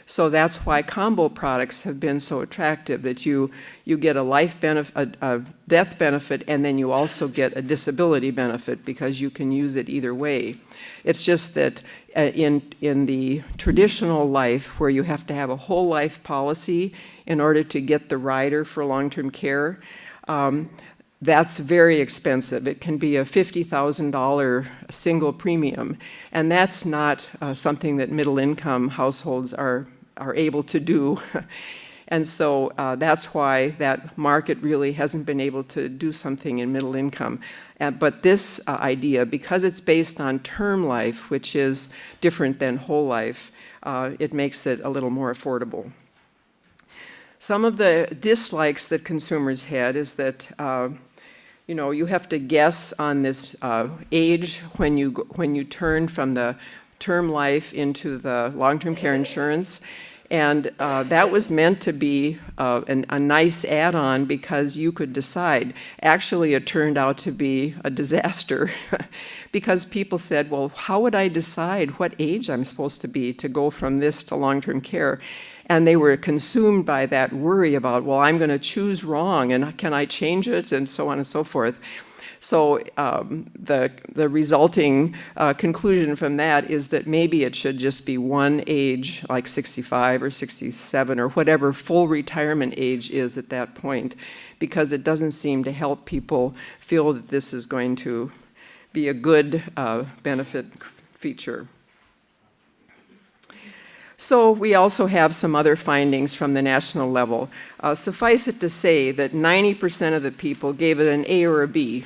So that's why combo products have been so attractive, that you get a life benefit, a death benefit, and then you also get a disability benefit because you can use it either way. It's just that in the traditional life, where you have to have a whole life policy in order to get the rider for long-term care, that's very expensive. It can be a $50,000 single premium, and that's not something that middle-income households are able to do. And so that's why that market really hasn't been able to do something in middle income. But this idea, because it's based on term life, which is different than whole life, it makes it a little more affordable. Some of the dislikes that consumers had is that you have to guess on this age when you turn from the term life into the long-term care insurance. And that was meant to be a nice add-on because you could decide. Actually, it turned out to be a disaster because people said, well, how would I decide what age I'm supposed to be to go from this to long-term care? And they were consumed by that worry about, well, I'm going to choose wrong, and can I change it, and so on and so forth. So the resulting conclusion from that is that maybe it should just be one age, like 65 or 67 or whatever full retirement age is at that point, because it doesn't seem to help people feel that this is going to be a good benefit feature. So we also have some other findings from the national level. Suffice it to say that 90% of the people gave it an A or a B.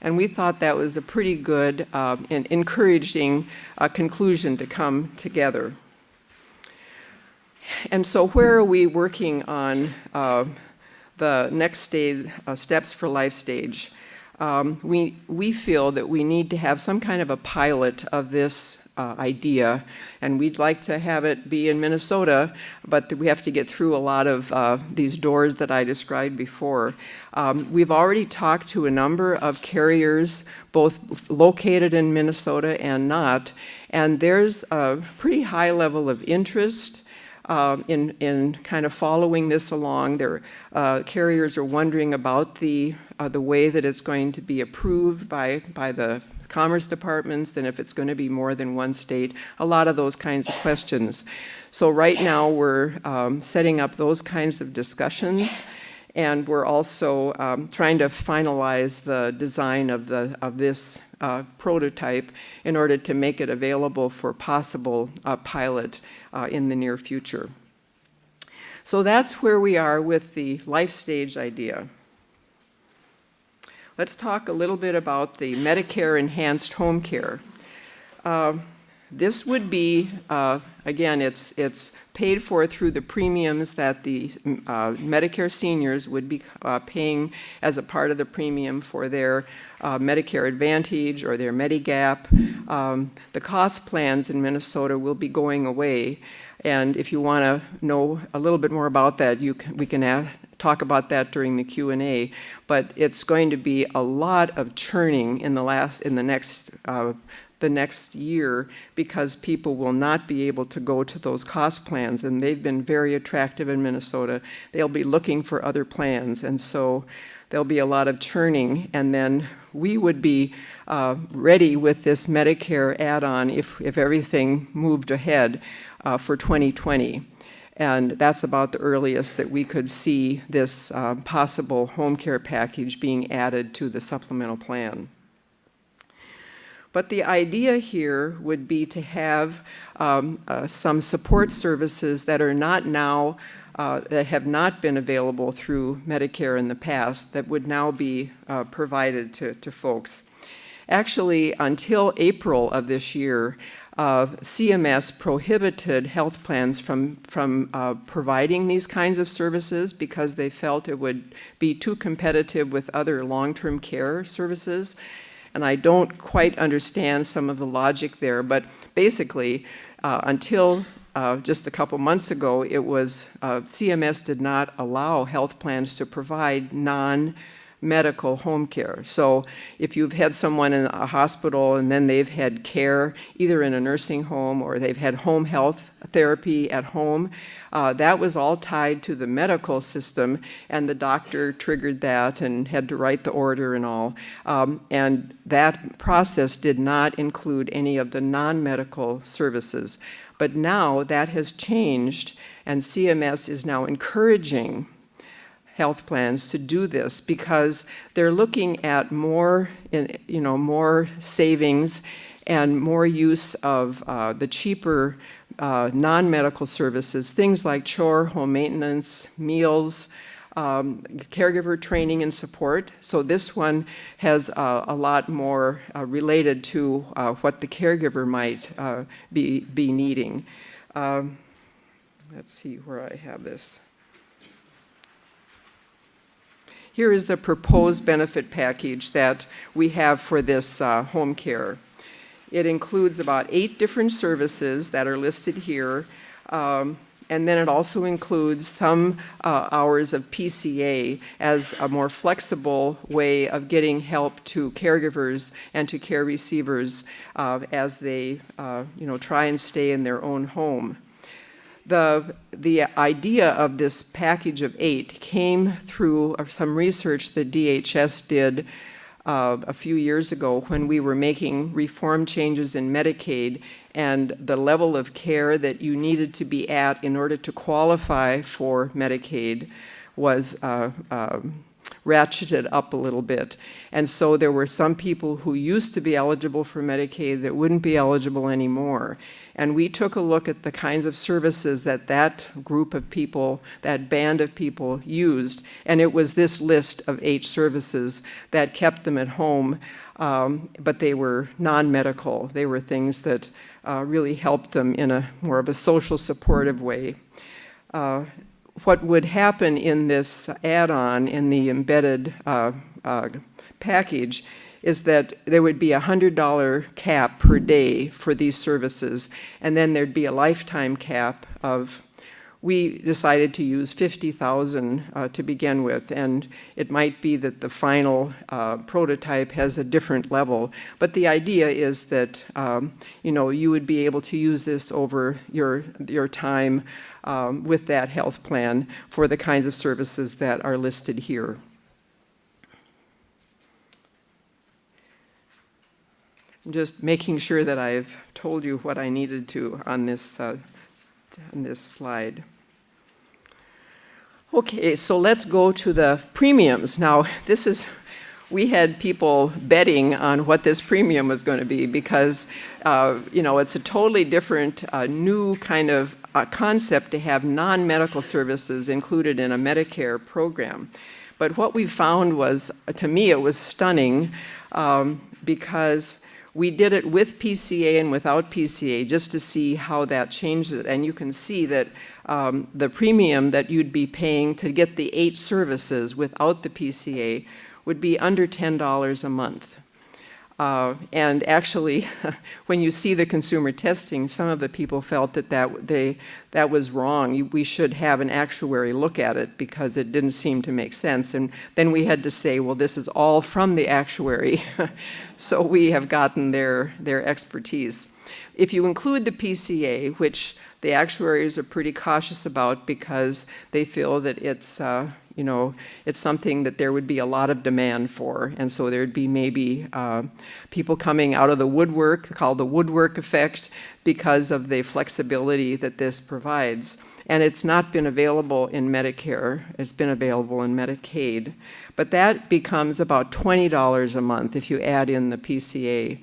And we thought that was a pretty good and encouraging conclusion to come together. And so where are we working on the next stage, steps for life stage? We feel that we need to have some kind of a pilot of this idea, and we'd like to have it be in Minnesota, but we have to get through a lot of these doors that I described before. We've already talked to a number of carriers, both located in Minnesota and not, and there's a pretty high level of interest in kind of following this along. Carriers are wondering about the way that it's going to be approved by the Commerce departments, and if it's going to be more than one state, a lot of those kinds of questions. So right now we're setting up those kinds of discussions, and we're also trying to finalize the design of this prototype in order to make it available for possible pilot in the near future. So that's where we are with the life stage idea. Let's talk a little bit about the Medicare enhanced home care. This would be, again, it's paid for through the premiums that the Medicare seniors would be paying as a part of the premium for their Medicare Advantage or their Medigap. The cost plans in Minnesota will be going away. And if you want to know a little bit more about that, we can talk about that during the Q&A. But it's going to be a lot of churning in the next year, because people will not be able to go to those cost plans, and they've been very attractive in Minnesota. They'll be looking for other plans, and so there'll be a lot of churning, and then we would be ready with this Medicare add-on if everything moved ahead for 2020. And that's about the earliest that we could see this possible home care package being added to the supplemental plan. But the idea here would be to have some support services that are not now, that have not been available through Medicare in the past, that would now be provided to folks. Actually, until April of this year, CMS prohibited health plans from providing these kinds of services because they felt it would be too competitive with other long-term care services. And I don't quite understand some of the logic there, but basically, until just a couple months ago, it was CMS did not allow health plans to provide non-medical home care. So if you've had someone in a hospital and then they've had care either in a nursing home or they've had home health therapy at home, that was all tied to the medical system, and the doctor triggered that and had to write the order and all. And that process did not include any of the non-medical services. But now that has changed, and CMS is now encouraging health plans to do this because they're looking at more savings and more use of the cheaper non-medical services, things like chore, home maintenance, meals, caregiver training and support. So this one has a lot more related to what the caregiver might be needing. Let's see where I have this. Here is the proposed benefit package that we have for this home care. It includes about 8 different services that are listed here, and then it also includes some hours of PCA as a more flexible way of getting help to caregivers and to care receivers as they try and stay in their own home. The idea of this package of 8 came through some research that DHS did a few years ago when we were making reform changes in Medicaid, and the level of care that you needed to be at in order to qualify for Medicaid was ratcheted up a little bit. And so there were some people who used to be eligible for Medicaid that wouldn't be eligible anymore. And we took a look at the kinds of services that that group of people, that band of people used, and it was this list of 8 services that kept them at home, but they were non-medical. They were things that really helped them in a more of a social supportive way. What would happen in this add-on, in the embedded package, is that there would be a $100 cap per day for these services, and then there'd be a lifetime cap of, we decided to use $50,000 to begin with, and it might be that the final prototype has a different level, but the idea is that you know, you would be able to use this over your time with that health plan for the kinds of services that are listed here. I'm just making sure that I've told you what I needed to on this slide. Okay, so let's go to the premiums. Now, we had people betting on what this premium was going to be because, you know, it's a totally different, new kind of concept to have non-medical services included in a Medicare program. But what we found was, to me, it was stunning because we did it with PCA and without PCA just to see how that changed it. And you can see that the premium that you'd be paying to get the 8 services without the PCA would be under $10 a month. And actually, when you see the consumer testing, some of the people felt that that was wrong. We should have an actuary look at it because it didn't seem to make sense. And then we had to say, well, this is all from the actuary. So we have gotten their expertise. If you include the PCA, which the actuaries are pretty cautious about because they feel that it's you know, it's something that there would be a lot of demand for, and so there'd be maybe people coming out of the woodwork, called the woodwork effect, because of the flexibility that this provides. And it's not been available in Medicare, it's been available in Medicaid, but that becomes about $20 a month if you add in the PCA.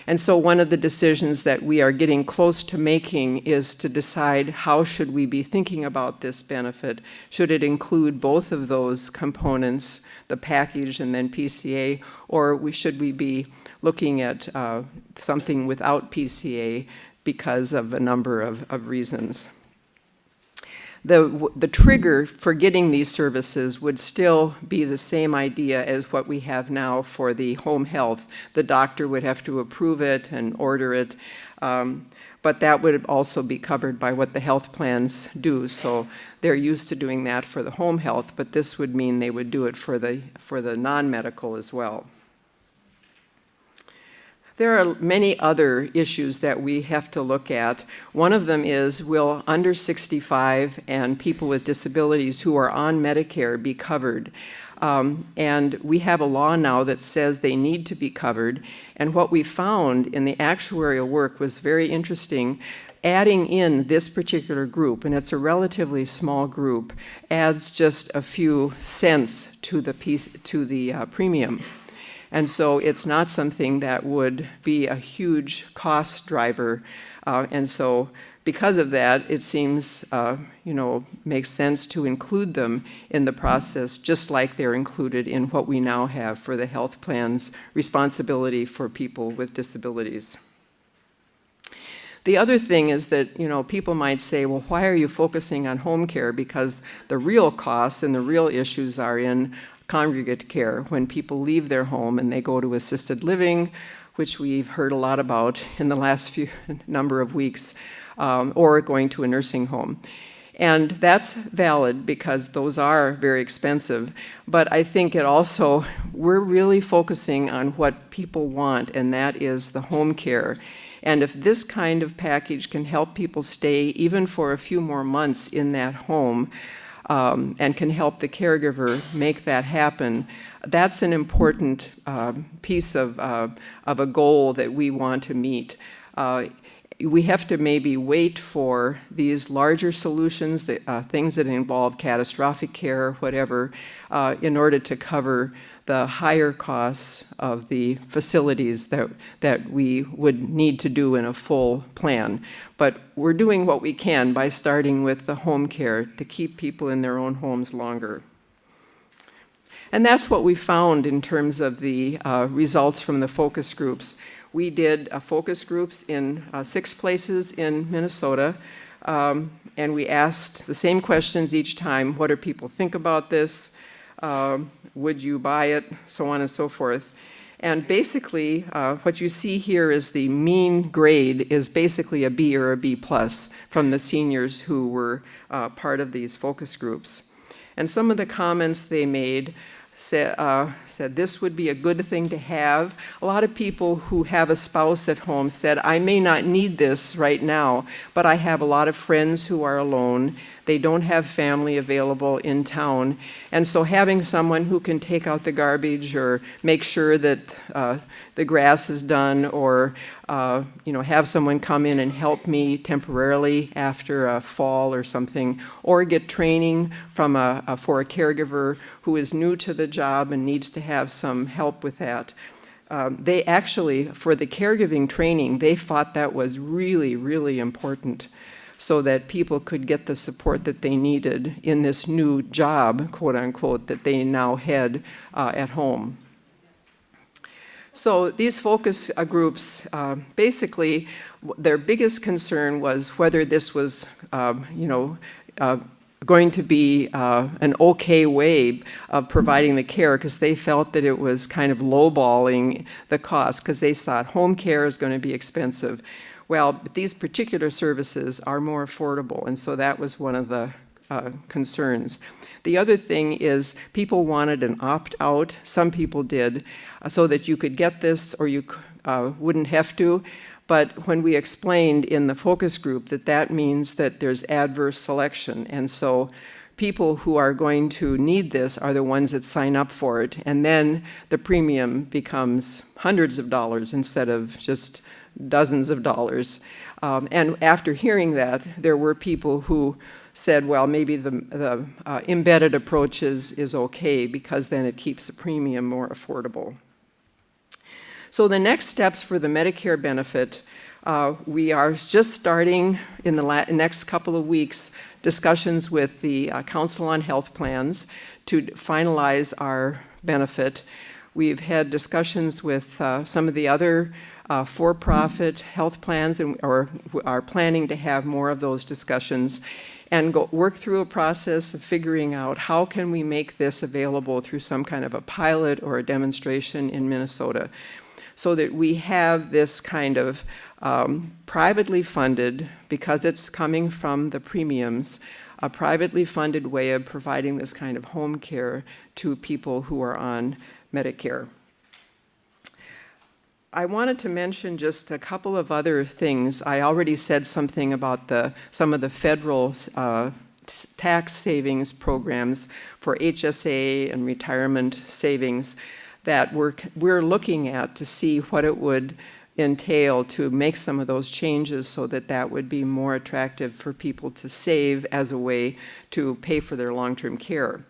And so one of the decisions that we are getting close to making is to decide how should we be thinking about this benefit. Should it include both of those components, the package and then PCA, or should we be looking at something without PCA because of a number of reasons? The trigger for getting these services would still be the same idea as what we have now for the home health. The doctor would have to approve it and order it, but that would also be covered by what the health plans do. So they're used to doing that for the home health, but this would mean they would do it for the non-medical as well. There are many other issues that we have to look at. One of them is, will under 65 and people with disabilities who are on Medicare be covered? And we have a law now that says they need to be covered. And what we found in the actuarial work was very interesting. Adding in this particular group, and it's a relatively small group, adds just a few cents to the premium. And so it's not something that would be a huge cost driver. And so because of that, it seems, you know, makes sense to include them in the process, just like they're included in what we now have for the health plan's responsibility for people with disabilities. The other thing is that, you know, people might say, well, why are you focusing on home care? Because the real costs and the real issues are in congregate care, when people leave their home and they go to assisted living, which we've heard a lot about in the last number of weeks, or going to a nursing home. And that's valid because those are very expensive, but I think it also, we're really focusing on what people want, and that is the home care. And if this kind of package can help people stay even for a few more months in that home, and can help the caregiver make that happen, that's an important piece of a goal that we want to meet. we have to maybe wait for these larger solutions, things that involve catastrophic care, whatever, in order to cover the higher costs of the facilities that we would need to do in a full plan. But we're doing what we can by starting with the home care to keep people in their own homes longer. And that's what we found in terms of the results from the focus groups. We did focus groups in 6 places in Minnesota, and we asked the same questions each time. What do people think about this? Would you buy it? So on and so forth. And basically, what you see here is the mean grade is basically a B or a B plus from the seniors who were part of these focus groups. And some of the comments they made said this would be a good thing to have. A lot of people who have a spouse at home said, I may not need this right now, but I have a lot of friends who are alone. They don't have family available in town. And so having someone who can take out the garbage or make sure that the grass is done, or have someone come in and help me temporarily after a fall or something, or get training from for a caregiver who is new to the job and needs to have some help with that. They actually, for the caregiving training, they thought that was really, really important, so that people could get the support that they needed in this new job, quote unquote, that they now had at home. So these focus groups, basically, their biggest concern was whether this was, going to be an okay way of providing the care, because they felt that it was kind of lowballing the cost, because they thought home care is going to be expensive. Well, but these particular services are more affordable, and so that was one of the concerns. The other thing is people wanted an opt-out, some people did, so that you could get this or you wouldn't have to. But when we explained in the focus group that means that there's adverse selection, and so people who are going to need this are the ones that sign up for it, and then the premium becomes hundreds of dollars instead of just dozens of dollars. And after hearing that, there were people who said, well, maybe the embedded approach is okay, because then it keeps the premium more affordable. So the next steps for the Medicare benefit, we are just starting in the next couple of weeks discussions with the Council on Health Plans to finalize our benefit. We've had discussions with some of the other for-profit health plans, and or are planning to have more of those discussions, and work through a process of figuring out how can we make this available through some kind of a pilot or a demonstration in Minnesota, so that we have this kind of privately funded, because it's coming from the premiums, a privately funded way of providing this kind of home care to people who are on Medicare. I wanted to mention just a couple of other things. I already said something about some of the federal tax savings programs for HSA and retirement savings that we're looking at to see what it would entail to make some of those changes, so that would be more attractive for people to save as a way to pay for their long-term care.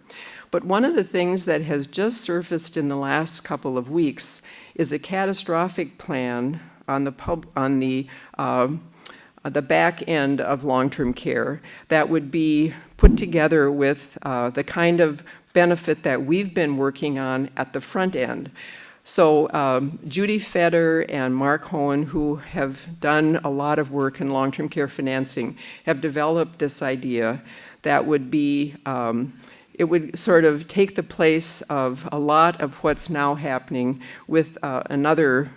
But one of the things that has just surfaced in the last couple of weeks is a catastrophic plan on the back end of long-term care that would be put together with the kind of benefit that we've been working on at the front end. So Judy Feder and Mark Hohen, who have done a lot of work in long-term care financing, have developed this idea that would be it would sort of take the place of a lot of what's now happening with another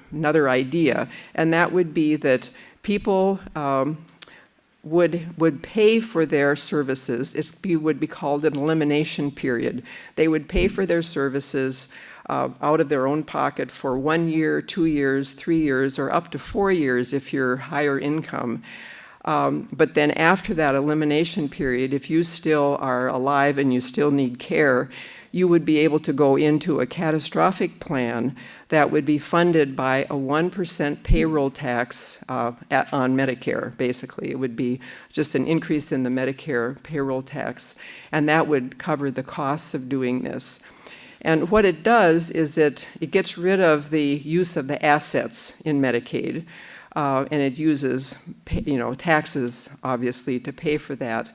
idea, and that would be that people would pay for their services. It would be called an elimination period. They would pay for their services out of their own pocket for 1 year, 2 years, 3 years, or up to 4 years if you're higher income. But then after that elimination period, if you still are alive and you still need care, you would be able to go into a catastrophic plan that would be funded by a 1% payroll tax on Medicare, basically. It would be just an increase in the Medicare payroll tax, and that would cover the costs of doing this. And what it does is it gets rid of the use of the assets in Medicaid, and it uses, taxes, obviously, to pay for that.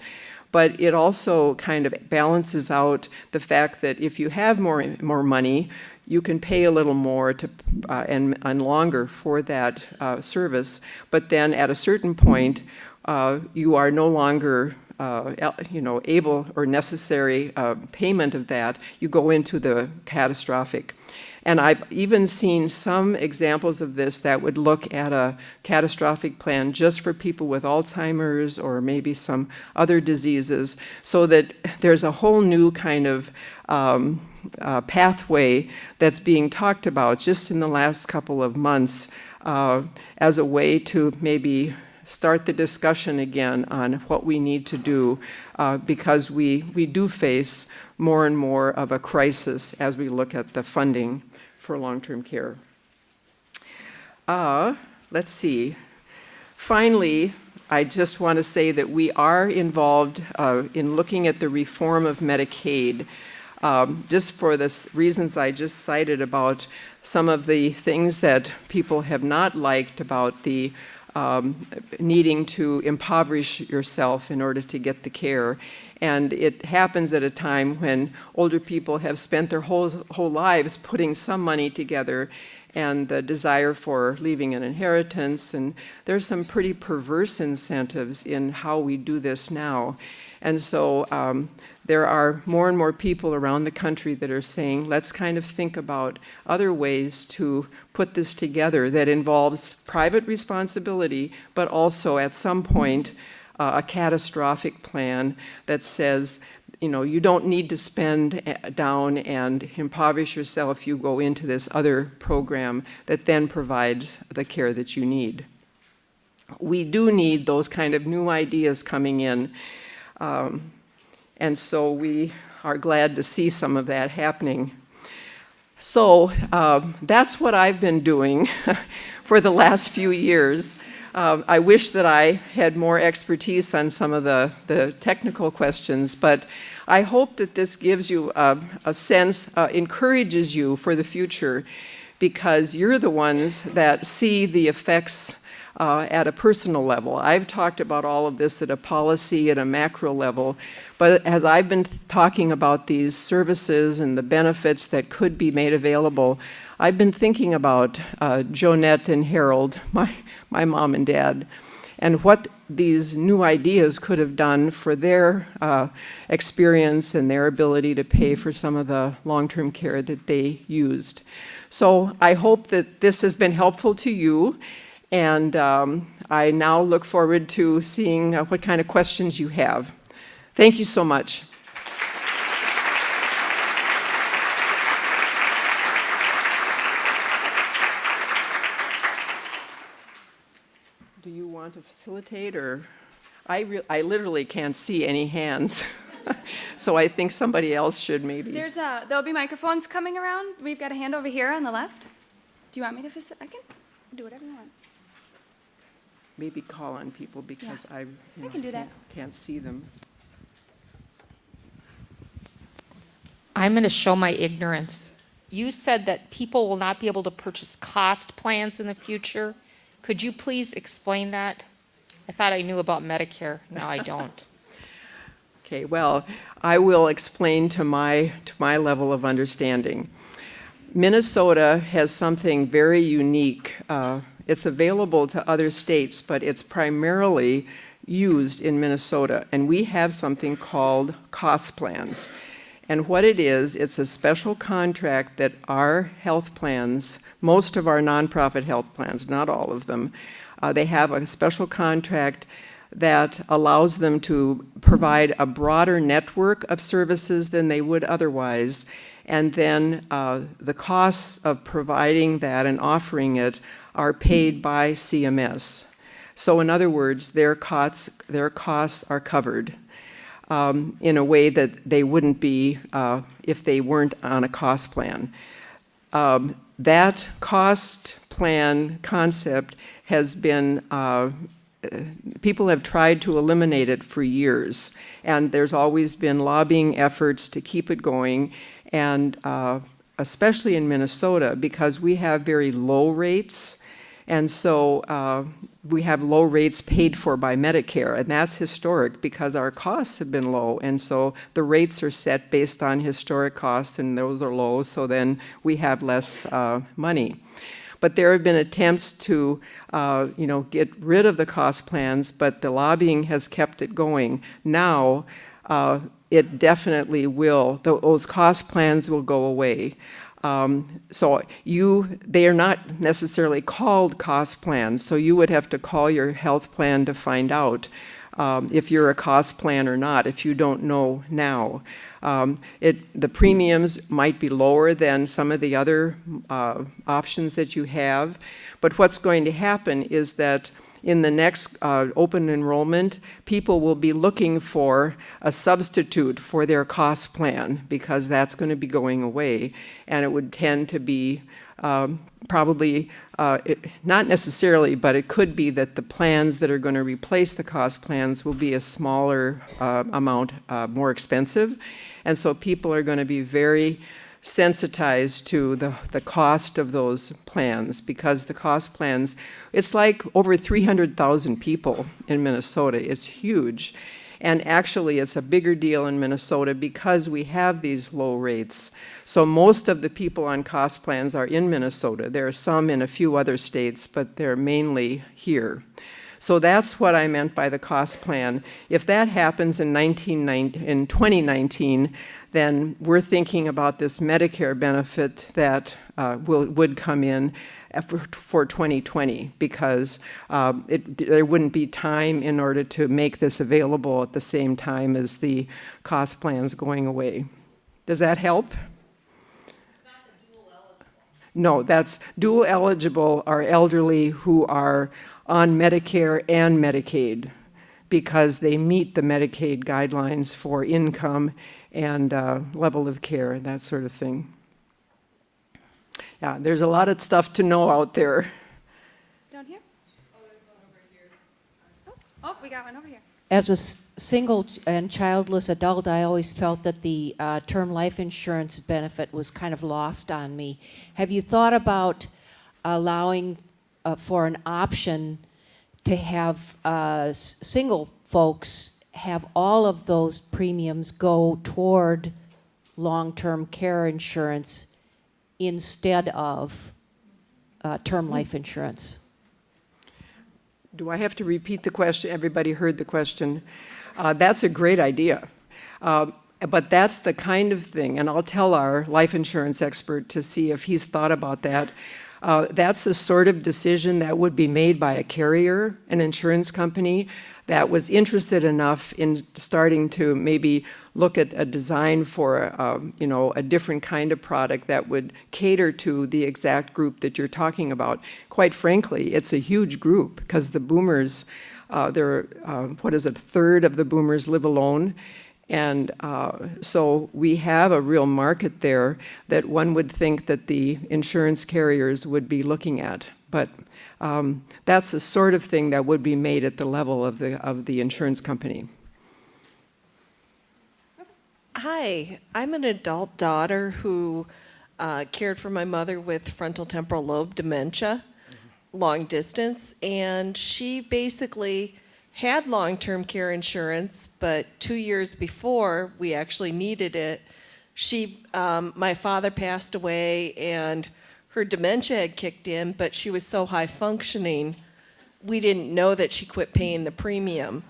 But it also kind of balances out the fact that if you have more money, you can pay a little more and longer for that service. But then at a certain point, you are no longer able or necessary payment of that. You go into the catastrophic. And I've even seen some examples of this that would look at a catastrophic plan just for people with Alzheimer's or maybe some other diseases, so that there's a whole new kind of pathway that's being talked about just in the last couple of months as a way to maybe start the discussion again on what we need to do because we do face more and more of a crisis as we look at the funding for long-term care. Let's see. Finally, I just want to say that we are involved in looking at the reform of Medicaid, just for the reasons I just cited about some of the things that people have not liked about the needing to impoverish yourself in order to get the care. And it happens at a time when older people have spent their whole lives putting some money together and the desire for leaving an inheritance. And there's some pretty perverse incentives in how we do this now. And so there are more and more people around the country that are saying, let's kind of think about other ways to put this together that involves private responsibility, but also at some point a catastrophic plan that says, you don't need to spend down and impoverish yourself. You go into this other program that then provides the care that you need. We do need those kind of new ideas coming in. And so we are glad to see some of that happening. So that's what I've been doing for the last few years. I wish that I had more expertise on some of the technical questions, but I hope that this gives you a sense, encourages you for the future, because you're the ones that see the effects at a personal level. I've talked about all of this at a policy, at a macro level, but as I've been talking about these services and the benefits that could be made available, I've been thinking about Jonette and Harold, my mom and dad, and what these new ideas could have done for their experience and their ability to pay for some of the long-term care that they used. So I hope that this has been helpful to you, and I now look forward to seeing what kind of questions you have. Thank you so much. Do you want to facilitate, or I literally can't see any hands, so I think somebody else should maybe. There'll be microphones coming around. We've got a hand over here on the left. Do you want me to facilitate? I can do whatever you want. Maybe call on people because I can do that. Can't see them. I'm going to show my ignorance. You said that people will not be able to purchase cost plans in the future. Could you please explain that? I thought I knew about Medicare. Now I don't. Okay, well, I will explain to my level of understanding. Minnesota has something very unique. It's available to other states, but it's primarily used in Minnesota. And we have something called cost plans. And what it is, it's a special contract that our health plans, most of our nonprofit health plans, not all of them, they have a special contract that allows them to provide a broader network of services than they would otherwise. And then the costs of providing that and offering it are paid by CMS. So in other words, their costs are covered in a way that they wouldn't be if they weren't on a cost plan. That cost plan concept has been, people have tried to eliminate it for years, and there's always been lobbying efforts to keep it going, and especially in Minnesota, because we have very low rates, and so we have low rates paid for by Medicare, and that's historic because our costs have been low, and so the rates are set based on historic costs, and those are low, so then we have less money. But there have been attempts to, get rid of the cost plans, but the lobbying has kept it going. Now, it definitely will. Those cost plans will go away. So they are not necessarily called cost plans, so you would have to call your health plan to find out if you're a cost plan or not, if you don't know now. The premiums might be lower than some of the other options that you have, but what's going to happen is that in the next open enrollment, people will be looking for a substitute for their cost plan because that's going to be going away, and it would tend to be probably, not necessarily, but it could be that the plans that are going to replace the cost plans will be a smaller amount more expensive, and so people are going to be very sensitized to the cost of those plans, because the cost plans, it's like over 300,000 people in Minnesota. It's huge. And actually, it's a bigger deal in Minnesota because we have these low rates. So most of the people on cost plans are in Minnesota. There are some in a few other states, but they're mainly here. So that's what I meant by the cost plan. If that happens in 2019, then we're thinking about this Medicare benefit that would come in for 2020, because there wouldn't be time in order to make this available at the same time as the cost plans going away. Does that help? No, that's dual eligible are elderly who are on Medicare and Medicaid, because they meet the Medicaid guidelines for income and level of care, that sort of thing. Yeah, there's a lot of stuff to know out there. Down here? Oh, there's one over here. Oh, we got one over here. As a single and childless adult, I always felt that the term life insurance benefit was kind of lost on me. Have you thought about allowing for an option to have single folks have all of those premiums go toward long-term care insurance instead of term life insurance? Do I have to repeat the question? Everybody heard the question. That's a great idea. But that's the kind of thing, and I'll tell our life insurance expert to see if he's thought about that. That's the sort of decision that would be made by a carrier, an insurance company, that was interested enough in starting to maybe look at a design for a different kind of product that would cater to the exact group that you're talking about. Quite frankly, it's a huge group because the boomers, a third of the boomers live alone. And so we have a real market there that one would think that the insurance carriers would be looking at. But that's the sort of thing that would be made at the level of the insurance company. Hi, I'm an adult daughter who cared for my mother with frontal temporal lobe dementia, long distance, and she basically had long-term care insurance, but 2 years before we actually needed it, my father passed away and her dementia had kicked in, but she was so high functioning, we didn't know that she quit paying the premium.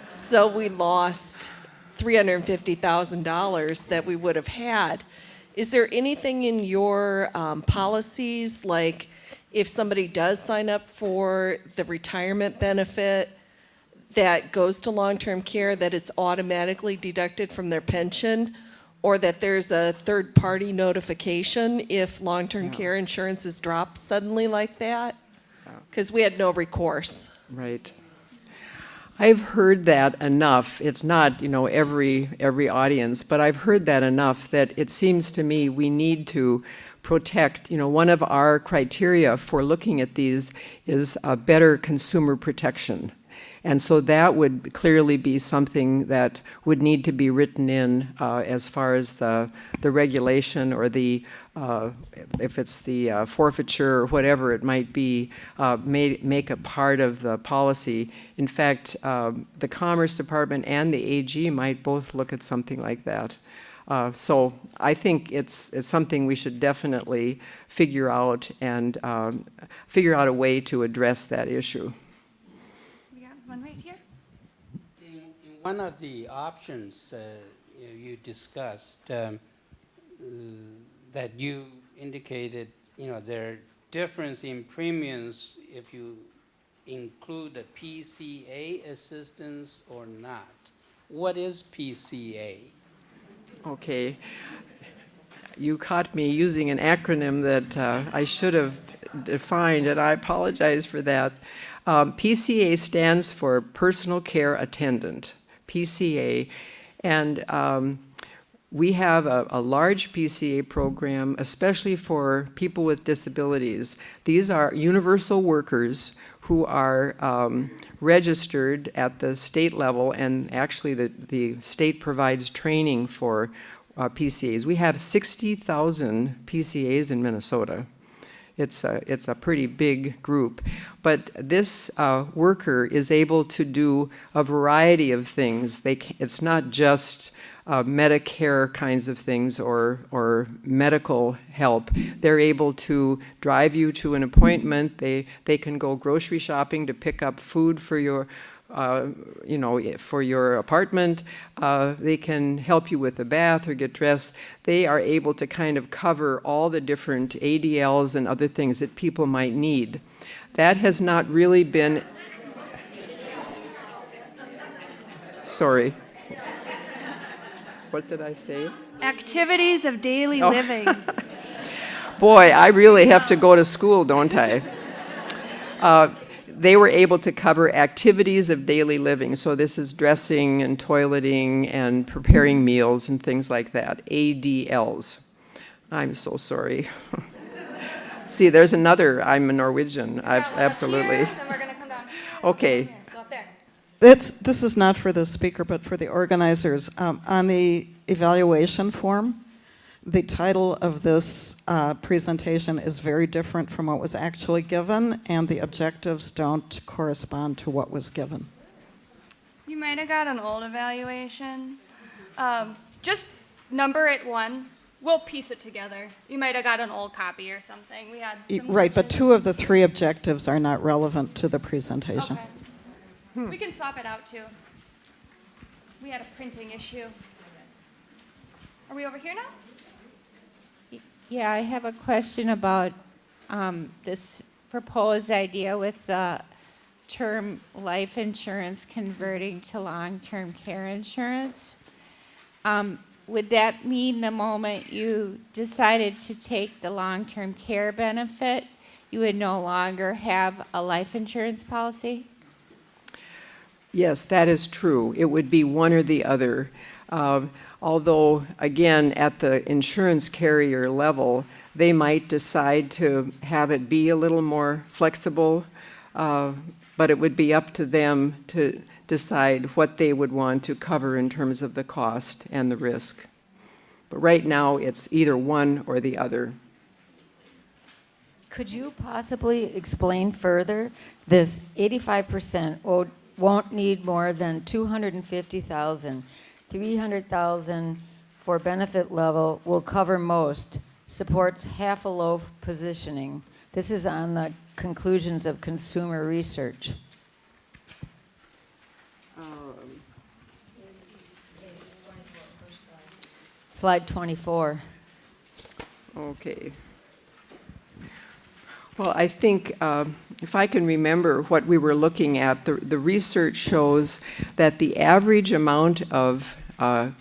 So we lost $350,000 that we would have had. Is there anything in your policies, like if somebody does sign up for the retirement benefit that goes to long-term care, that it's automatically deducted from their pension, or that there's a third-party notification if long-term care insurance is dropped suddenly like that? Because we had no recourse. Right. I've heard that enough. It's not, every audience, but I've heard that enough that it seems to me we need to protect, one of our criteria for looking at these is better consumer protection. And so that would clearly be something that would need to be written in as far as the regulation or the if it's the forfeiture or whatever it might be, make a part of the policy. In fact, the Commerce Department and the AG might both look at something like that. So I think it's something we should definitely figure out and figure out a way to address that issue. We got one right here. In one of the options you discussed, that you indicated, there are difference in premiums if you include the PCA assistance or not. What is PCA? Okay. You caught me using an acronym that I should have defined, and I apologize for that. PCA stands for Personal Care Attendant, PCA, and we have a large PCA program, especially for people with disabilities. These are universal workers who are registered at the state level, and actually the state provides training for PCAs. We have 60,000 PCAs in Minnesota. It's a pretty big group. But this worker is able to do a variety of things. It's not just Medicare kinds of things or medical help. They're able to drive you to an appointment. They can go grocery shopping to pick up food for your for your apartment. They can help you with a bath or get dressed. They are able to kind of cover all the different ADLs and other things that people might need. That has not really been... Sorry. What did I say? Activities of daily living. Boy, I really have to go to school, don't I? They were able to cover activities of daily living. So this is dressing and toileting and preparing meals and things like that. ADLs. I'm so sorry. See, there's another. I'm a Norwegian. Absolutely. Here, then we're going to come down here. Okay. Here, so up there. This is not for the speaker, but for the organizers. On the evaluation form, the title of this presentation is very different from what was actually given, and the objectives don't correspond to what was given. You might have got an old evaluation. Just number it 1. We'll piece it together. You might have got an old copy or something. We had some Right, but glitches. 2 of the 3 objectives are not relevant to the presentation. Okay. We can swap it out too. We had a printing issue. Are we over here now? Yeah, I have a question about this proposed idea with the term life insurance converting to long-term care insurance. Would that mean the moment you decided to take the long-term care benefit, you would no longer have a life insurance policy? Yes, that is true. It would be one or the other. Although, again, at the insurance carrier level, they might decide to have it be a little more flexible, but it would be up to them to decide what they would want to cover in terms of the cost and the risk. But right now, it's either one or the other. Could you possibly explain further this 85% won't need more than 250,000, 300,000 for benefit level will cover most, supports half a loaf positioning. This is on the conclusions of consumer research. Slide 24. Okay. Well, I think if I can remember what we were looking at, the research shows that the average amount of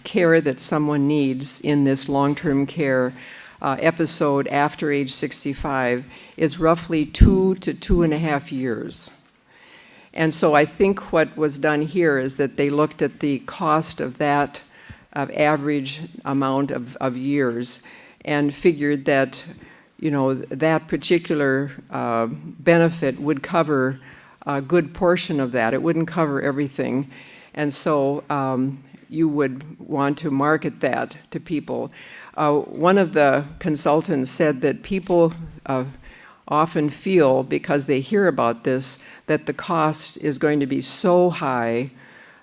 care that someone needs in this long-term care episode after age 65 is roughly 2 to 2.5 years. And so I think what was done here is that they looked at the cost of that average amount of years and figured that, you know, that particular benefit would cover a good portion of that. It wouldn't cover everything. And so you would want to market that to people. One of the consultants said that people often feel, because they hear about this, that the cost is going to be so high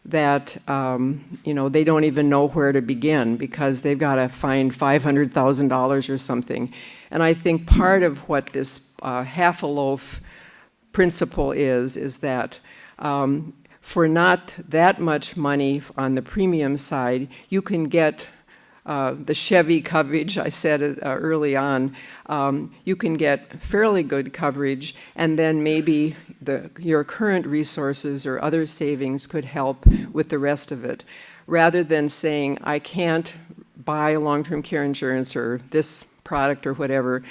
that you know, they don't even know where to begin because they've got to find $500,000 or something. And I think part of what this half a loaf principle is that for not that much money on the premium side, you can get the Chevy coverage, I said early on, you can get fairly good coverage, and then maybe your current resources or other savings could help with the rest of it, rather than saying, I can't buy long-term care insurance or this product or whatever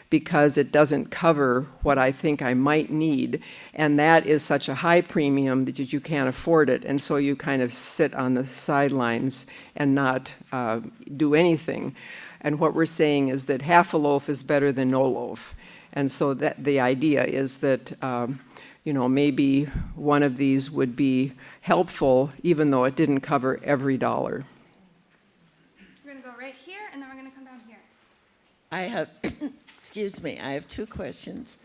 because it doesn't cover what I think I might need, and that is such a high premium that you can't afford it, and so you kind of sit on the sidelines and not do anything. And what we're saying is that half a loaf is better than no loaf, and so that the idea is that you know, maybe one of these would be helpful even though it didn't cover every dollar. We're going to go right here, and then we're going to come down here. I have, excuse me, I have two questions.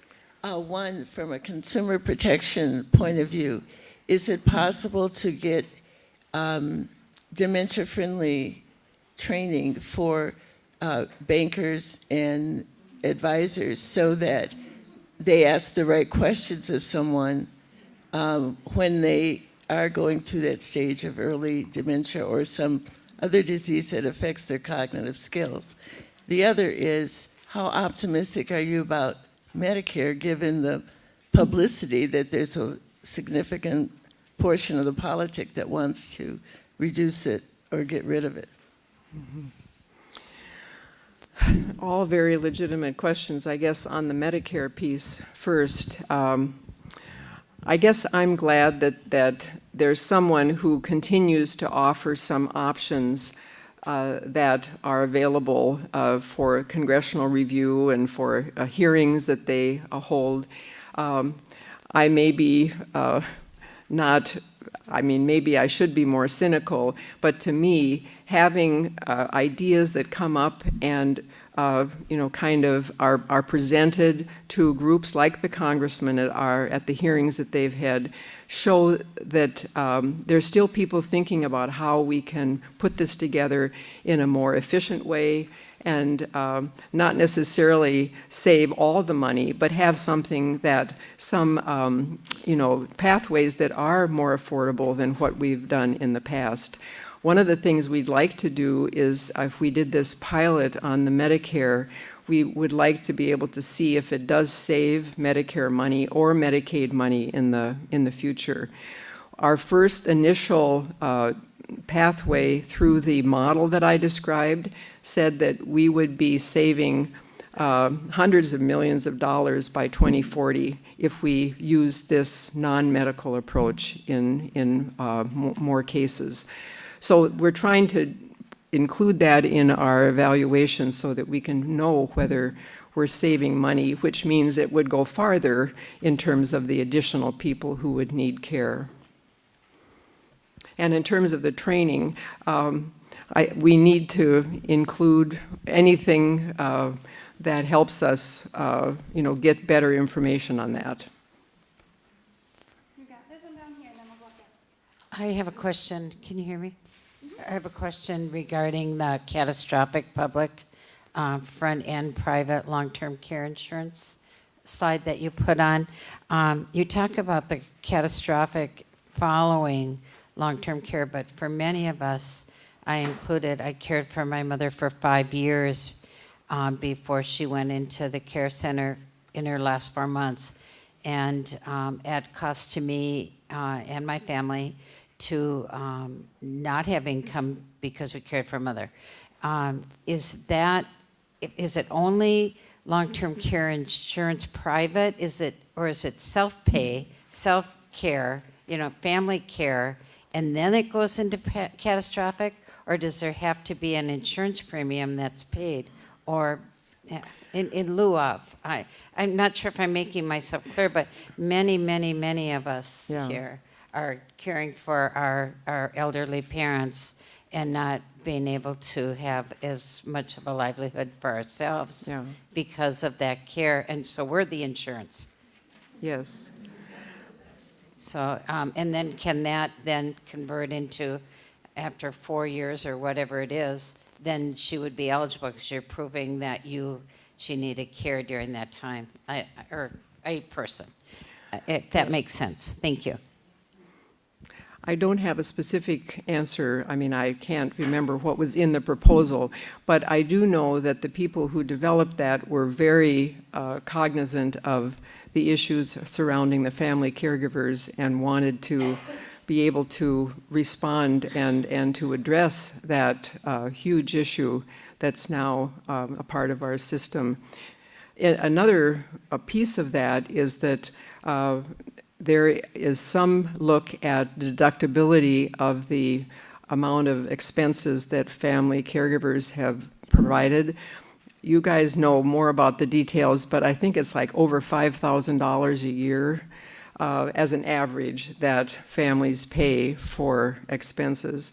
One, from a consumer protection point of view, is it possible to get dementia-friendly training for bankers and advisors so that they ask the right questions of someone when they are going through that stage of early dementia or some other disease that affects their cognitive skills? The other is, how optimistic are you about Medicare, given the publicity that there's a significant portion of the politic that wants to reduce it or get rid of it? Mm-hmm. All very legitimate questions. I guess on the Medicare piece first, I guess I'm glad that there's someone who continues to offer some options that are available for congressional review and for hearings that they hold. I may be not, I mean, maybe I should be more cynical, but to me, having ideas that come up and you know, kind of are presented to groups like the congressmen at the hearings that they've had, show that there's still people thinking about how we can put this together in a more efficient way and not necessarily save all the money, but have something that some you know, pathways that are more affordable than what we've done in the past. One of the things we'd like to do is, if we did this pilot on the Medicare, we would like to be able to see if it does save Medicare money or Medicaid money in the future. Our first initial pathway through the model that I described said that we would be saving hundreds of millions of dollars by 2040 if we use this non-medical approach in more cases. So we're trying to include that in our evaluation so that we can know whether we're saving money, which means it would go farther in terms of the additional people who would need care. And in terms of the training, we need to include anything that helps us you know, get better information on that. You got this one down here, and then we'll go again. I have a question. Can you hear me? I have a question regarding the catastrophic public front-end private long-term care insurance slide that you put on. You talk about the catastrophic following long-term care, but for many of us, I cared for my mother for 5 years before she went into the care center in her last 4 months. And at cost to me and my family to not have income because we cared for mother. Is it only long-term care insurance private? Or is it self-pay, care, family care, and then it goes into catastrophic? Or does there have to be an insurance premium that's paid? Or in lieu of? I'm not sure if I'm making myself clear, but many of us here are caring for our elderly parents and not being able to have as much of a livelihood for ourselves because of that care. And so we're the insurance. Yes. So, and then can that then convert into, after 4 years or whatever it is, then she would be eligible because you're proving that she needed care during that time, or a person. If that makes sense. Thank you. I don't have a specific answer. I mean, I can't remember what was in the proposal, but I do know that the people who developed that were very cognizant of the issues surrounding the family caregivers and wanted to be able to respond and to address that huge issue that's now a part of our system. Another piece of that is that there is some look at deductibility of the amount of expenses that family caregivers have provided. You guys know more about the details, but I think it's like over $5,000 a year as an average that families pay for expenses.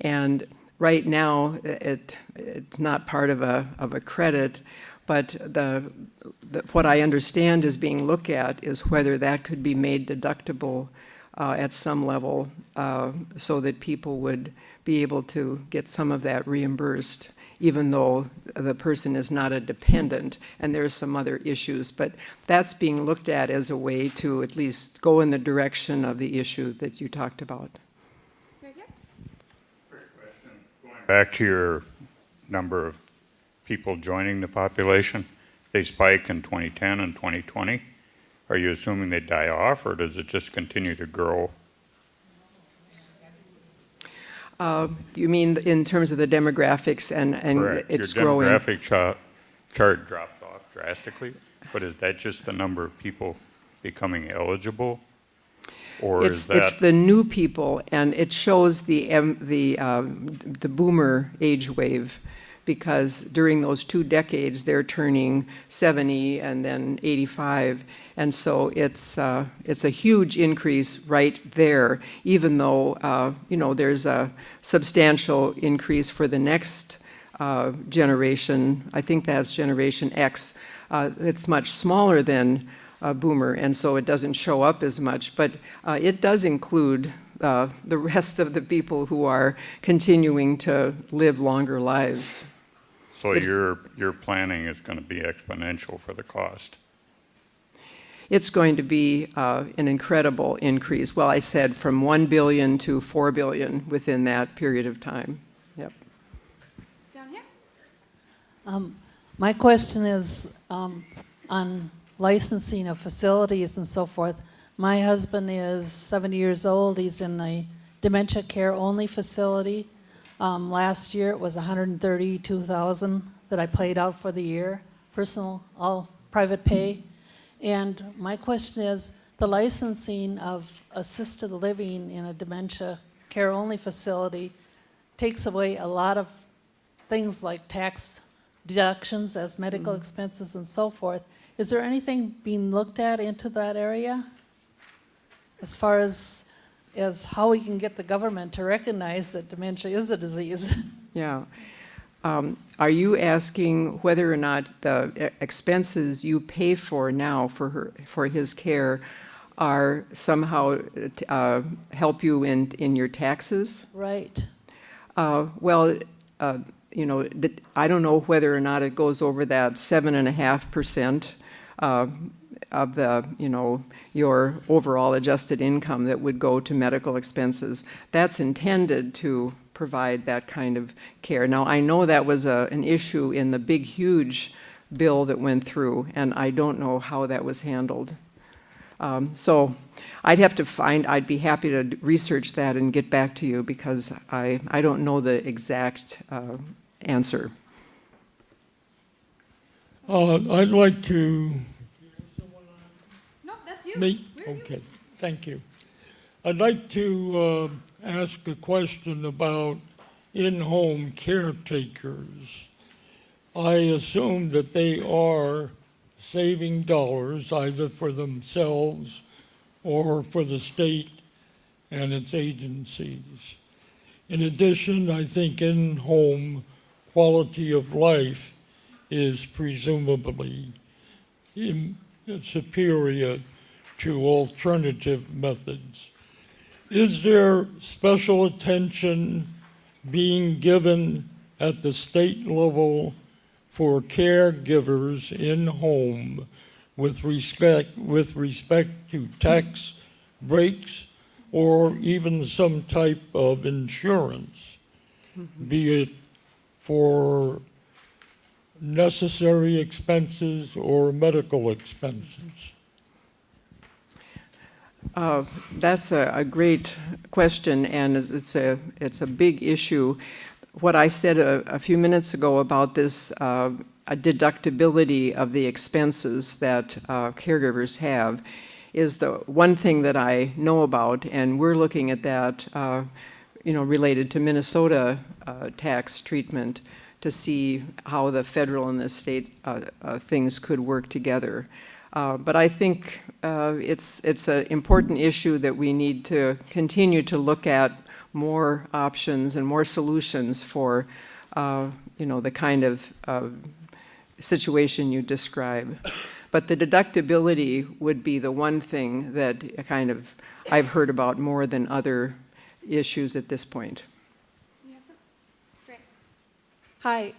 And right now, it's not part of a credit, but what I understand is being looked at is whether that could be made deductible at some level so that people would be able to get some of that reimbursed, even though the person is not a dependent, and there are some other issues. But that's being looked at as a way to at least go in the direction of the issue that you talked about. Back to your number of people joining the population, they spike in 2010 and 2020. Are you assuming they die off, or does it just continue to grow? You mean in terms of the demographics and it's growing? Your demographic chart drops off drastically, but is that just the number of people becoming eligible? Or is that... It's the new people, and it shows the boomer age wave, because during those 2 decades they're turning 70 and then 85, and so it's a huge increase right there, even though there's a substantial increase for the next generation. I think that's Generation X. It's much smaller than boomer, and so it doesn't show up as much, but it does include the rest of the people who are continuing to live longer lives. So your planning is going to be exponential for the cost. It's going to be an incredible increase. Well, I said from 1 billion to 4 billion within that period of time. Yep. Down here. My question is on licensing of facilities and so forth. My husband is 70 years old. He's in a dementia care only facility. Last year it was $132,000 that I paid out for the year, personal, all private pay. And my question is, the licensing of assisted living in a dementia care only facility takes away a lot of things like tax deductions as medical expenses and so forth. Is there anything being looked at into that area as far as how we can get the government to recognize that dementia is a disease? Yeah. Are you asking whether or not the expenses you pay for now for his care are somehow help you in your taxes? Right. Well, I don't know whether or not it goes over that 7.5% of the, your overall adjusted income that would go to medical expenses. That's intended to provide that kind of care. Now, I know that was an issue in the big, huge bill that went through, and I don't know how that was handled. So I'd be happy to research that and get back to you, because I don't know the exact answer. I'd like to... No, that's you. Me? Okay. Thank you. I'd like to ask a question about in-home caretakers. I assume that they are saving dollars either for themselves or for the state and its agencies. In addition, I think in-home quality of life is presumably superior to alternative methods. Is there special attention being given at the state level for caregivers in home with respect to tax breaks or even some type of insurance, be it for necessary expenses or medical expenses? That's a great question, and it's a big issue. What I said a few minutes ago about this a deductibility of the expenses that caregivers have is the one thing that I know about, and we're looking at that, related to Minnesota tax treatment to see how the federal and the state things could work together. But I think it's an important issue that we need to continue to look at more options and more solutions for, the kind of situation you describe. But the deductibility would be the one thing that I've heard about more than other issues at this point. Great. Hi,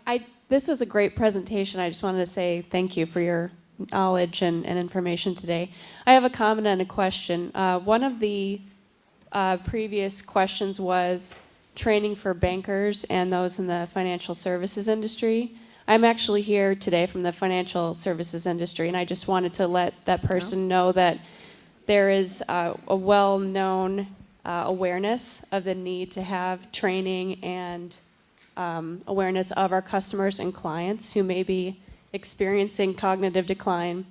this was a great presentation. I just wanted to say thank you for your knowledge and information today. I have a comment and a question. One of the previous questions was training for bankers and those in the financial services industry. I'm actually here today from the financial services industry, and I just wanted to let that person know that there is a well-known awareness of the need to have training and awareness of our customers and clients who may be experiencing cognitive decline,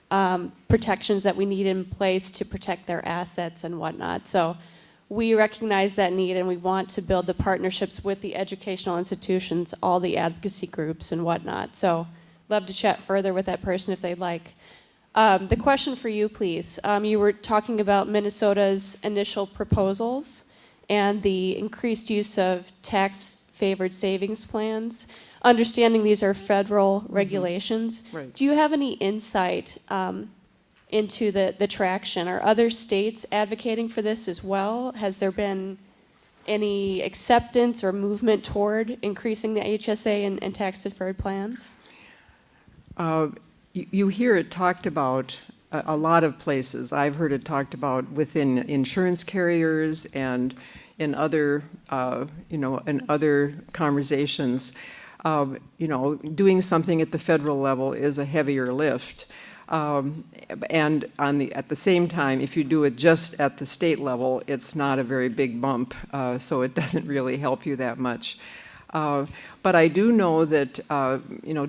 protections that we need in place to protect their assets and whatnot. So we recognize that need, and we want to build the partnerships with the educational institutions, all the advocacy groups and whatnot. So love to chat further with that person if they'd like. The question for you, please. You were talking about Minnesota's initial proposals and the increased use of tax-favored savings plans. Understanding these are federal regulations, Right. Do you have any insight into the traction? Are other states advocating for this as well? Has there been any acceptance or movement toward increasing the HSA and tax-deferred plans? You hear it talked about a lot of places. I've heard it talked about within insurance carriers and in other, in other conversations. Doing something at the federal level is a heavier lift. And at the same time, if you do it just at the state level, it's not a very big bump, so it doesn't really help you that much. But I do know that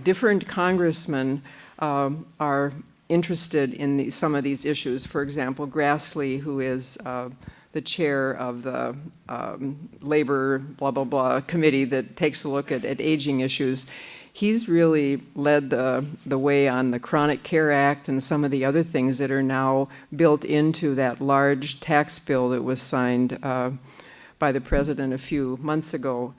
different congressmen are interested in some of these issues. For example, Grassley, who is the chair of the labor blah blah blah committee that takes a look at aging issues. He's really led the way on the Chronic Care Act and some of the other things that are now built into that large tax bill that was signed by the president a few months ago.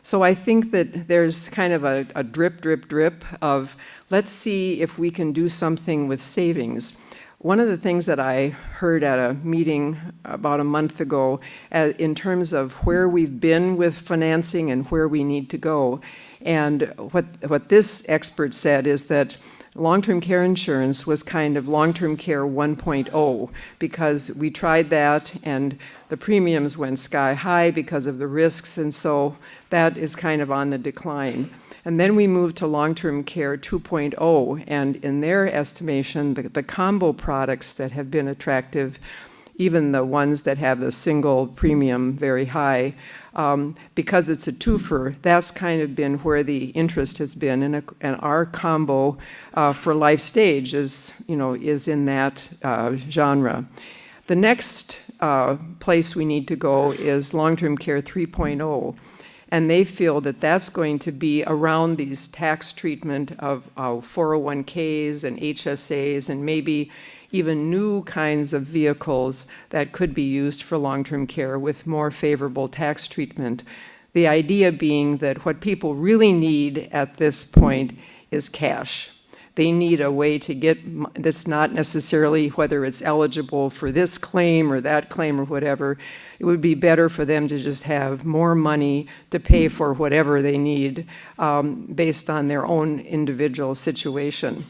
So I think that there's kind of a drip, drip, drip of let's see if we can do something with savings. One of the things that I heard at a meeting about a month ago in terms of where we've been with financing and where we need to go, and what this expert said is that long-term care insurance was kind of long-term care 1.0 because we tried that and the premiums went sky high because of the risks, and so that is kind of on the decline. And then we moved to long-term care 2.0, and in their estimation, the combo products that have been attractive, even the ones that have the single premium very high, because it's a twofer, that's kind of been where the interest has been, and our combo for life stage is in that genre. The next place we need to go is long-term care 3.0. And they feel that that's going to be around these tax treatment of 401ks and HSAs and maybe even new kinds of vehicles that could be used for long-term care with more favorable tax treatment. The idea being that what people really need at this point is cash. They need a way to get, that's not necessarily whether it's eligible for this claim or that claim or whatever. It would be better for them to just have more money to pay for whatever they need based on their own individual situation.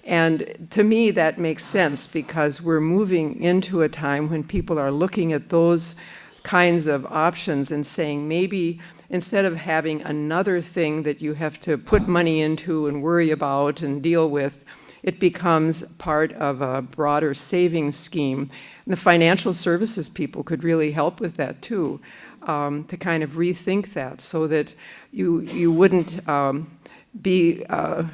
And to me, that makes sense because we're moving into a time when people are looking at those kinds of options and saying maybe instead of having another thing that you have to put money into and worry about and deal with, it becomes part of a broader savings scheme. And the financial services people could really help with that too, to kind of rethink that so that you wouldn't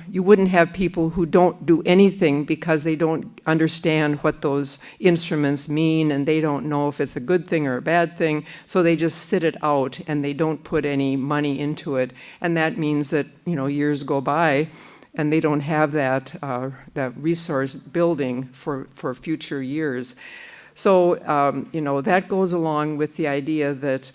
you wouldn't have people who don't do anything because they don't understand what those instruments mean and they don't know if it's a good thing or a bad thing, so they just sit it out and they don't put any money into it. And that means that years go by and they don't have that resource building for future years. So that goes along with the idea that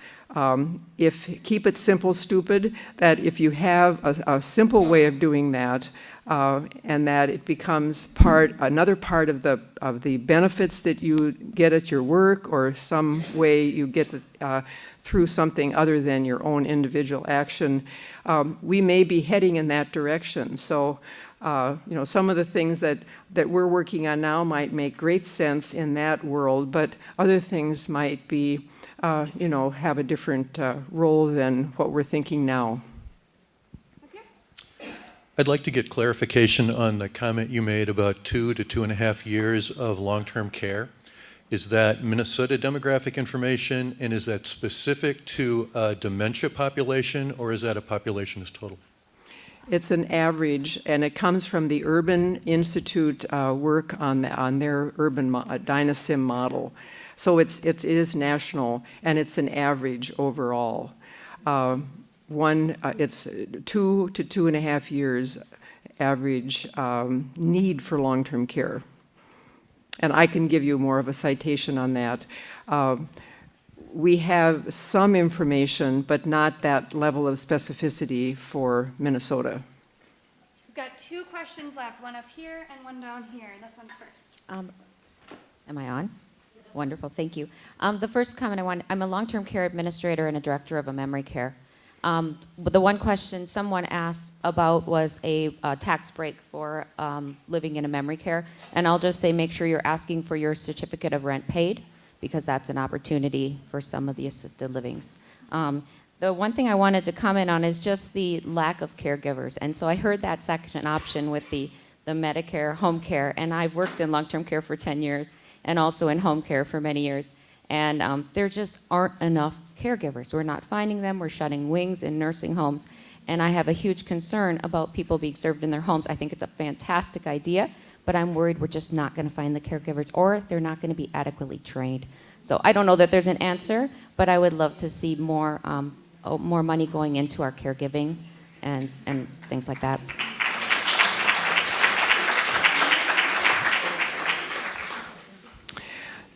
keep it simple, stupid, that if you have a simple way of doing that, and that it becomes another part of the benefits that you get at your work or some way you get through something other than your own individual action, we may be heading in that direction. So some of the things that we're working on now might make great sense in that world, but other things might be have a different role than what we're thinking now. I'd like to get clarification on the comment you made about 2 to 2.5 years of long-term care. Is that Minnesota demographic information, and is that specific to a dementia population, or is that a population as total? It's an average, and it comes from the Urban Institute work on their urban Dynasim model. So it is national, and it's an average overall. It's 2 to 2.5 years average need for long-term care. And I can give you more of a citation on that. We have some information, but not that level of specificity for Minnesota. We've got 2 questions left, one up here and one down here. This one's first. Am I on? Wonderful, thank you. The first comment I'm a long-term care administrator and a director of a memory care. But the one question someone asked about was a tax break for living in a memory care. And I'll just say make sure you're asking for your certificate of rent paid, because that's an opportunity for some of the assisted livings. The one thing I wanted to comment on is just the lack of caregivers. And so I heard that second option with the Medicare home care, and I've worked in long-term care for 10 years and also in home care for many years. And there just aren't enough caregivers. We're not finding them. We're shutting wings in nursing homes. And I have a huge concern about people being served in their homes. I think it's a fantastic idea, but I'm worried we're just not going to find the caregivers, or they're not going to be adequately trained. So I don't know that there's an answer, but I would love to see more money going into our caregiving and things like that.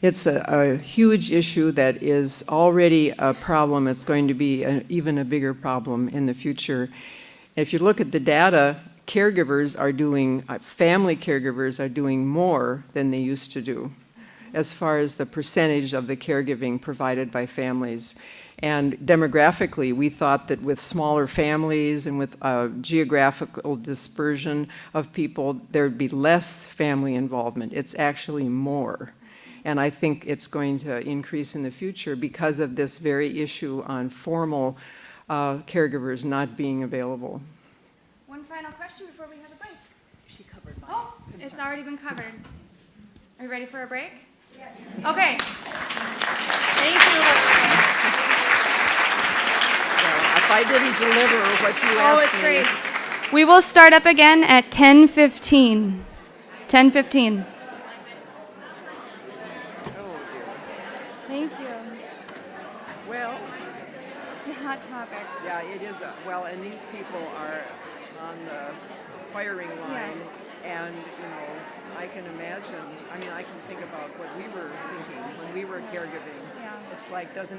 It's a huge issue that is already a problem. It's going to be even a bigger problem in the future. If you look at the data, caregivers are doing, family caregivers are doing more than they used to do as far as the percentage of the caregiving provided by families. And demographically, we thought that with smaller families and with geographical dispersion of people, there'd be less family involvement. It's actually more. And I think it's going to increase in the future because of this very issue on formal caregivers not being available. One final question before we have a break. She covered mine. Oh, it's already been covered. Are you ready for a break? Yes. Okay. Thank you. if I didn't deliver what you asked Oh, it's me. great. We will start up again at 10:15. 10:15. Thank you. Well, It's a hot topic. yeah, it is. Well, and these people are on the firing line, Yes. and I can imagine. I mean, I can think about what we were thinking when we were caregiving. Yeah. It's like, doesn't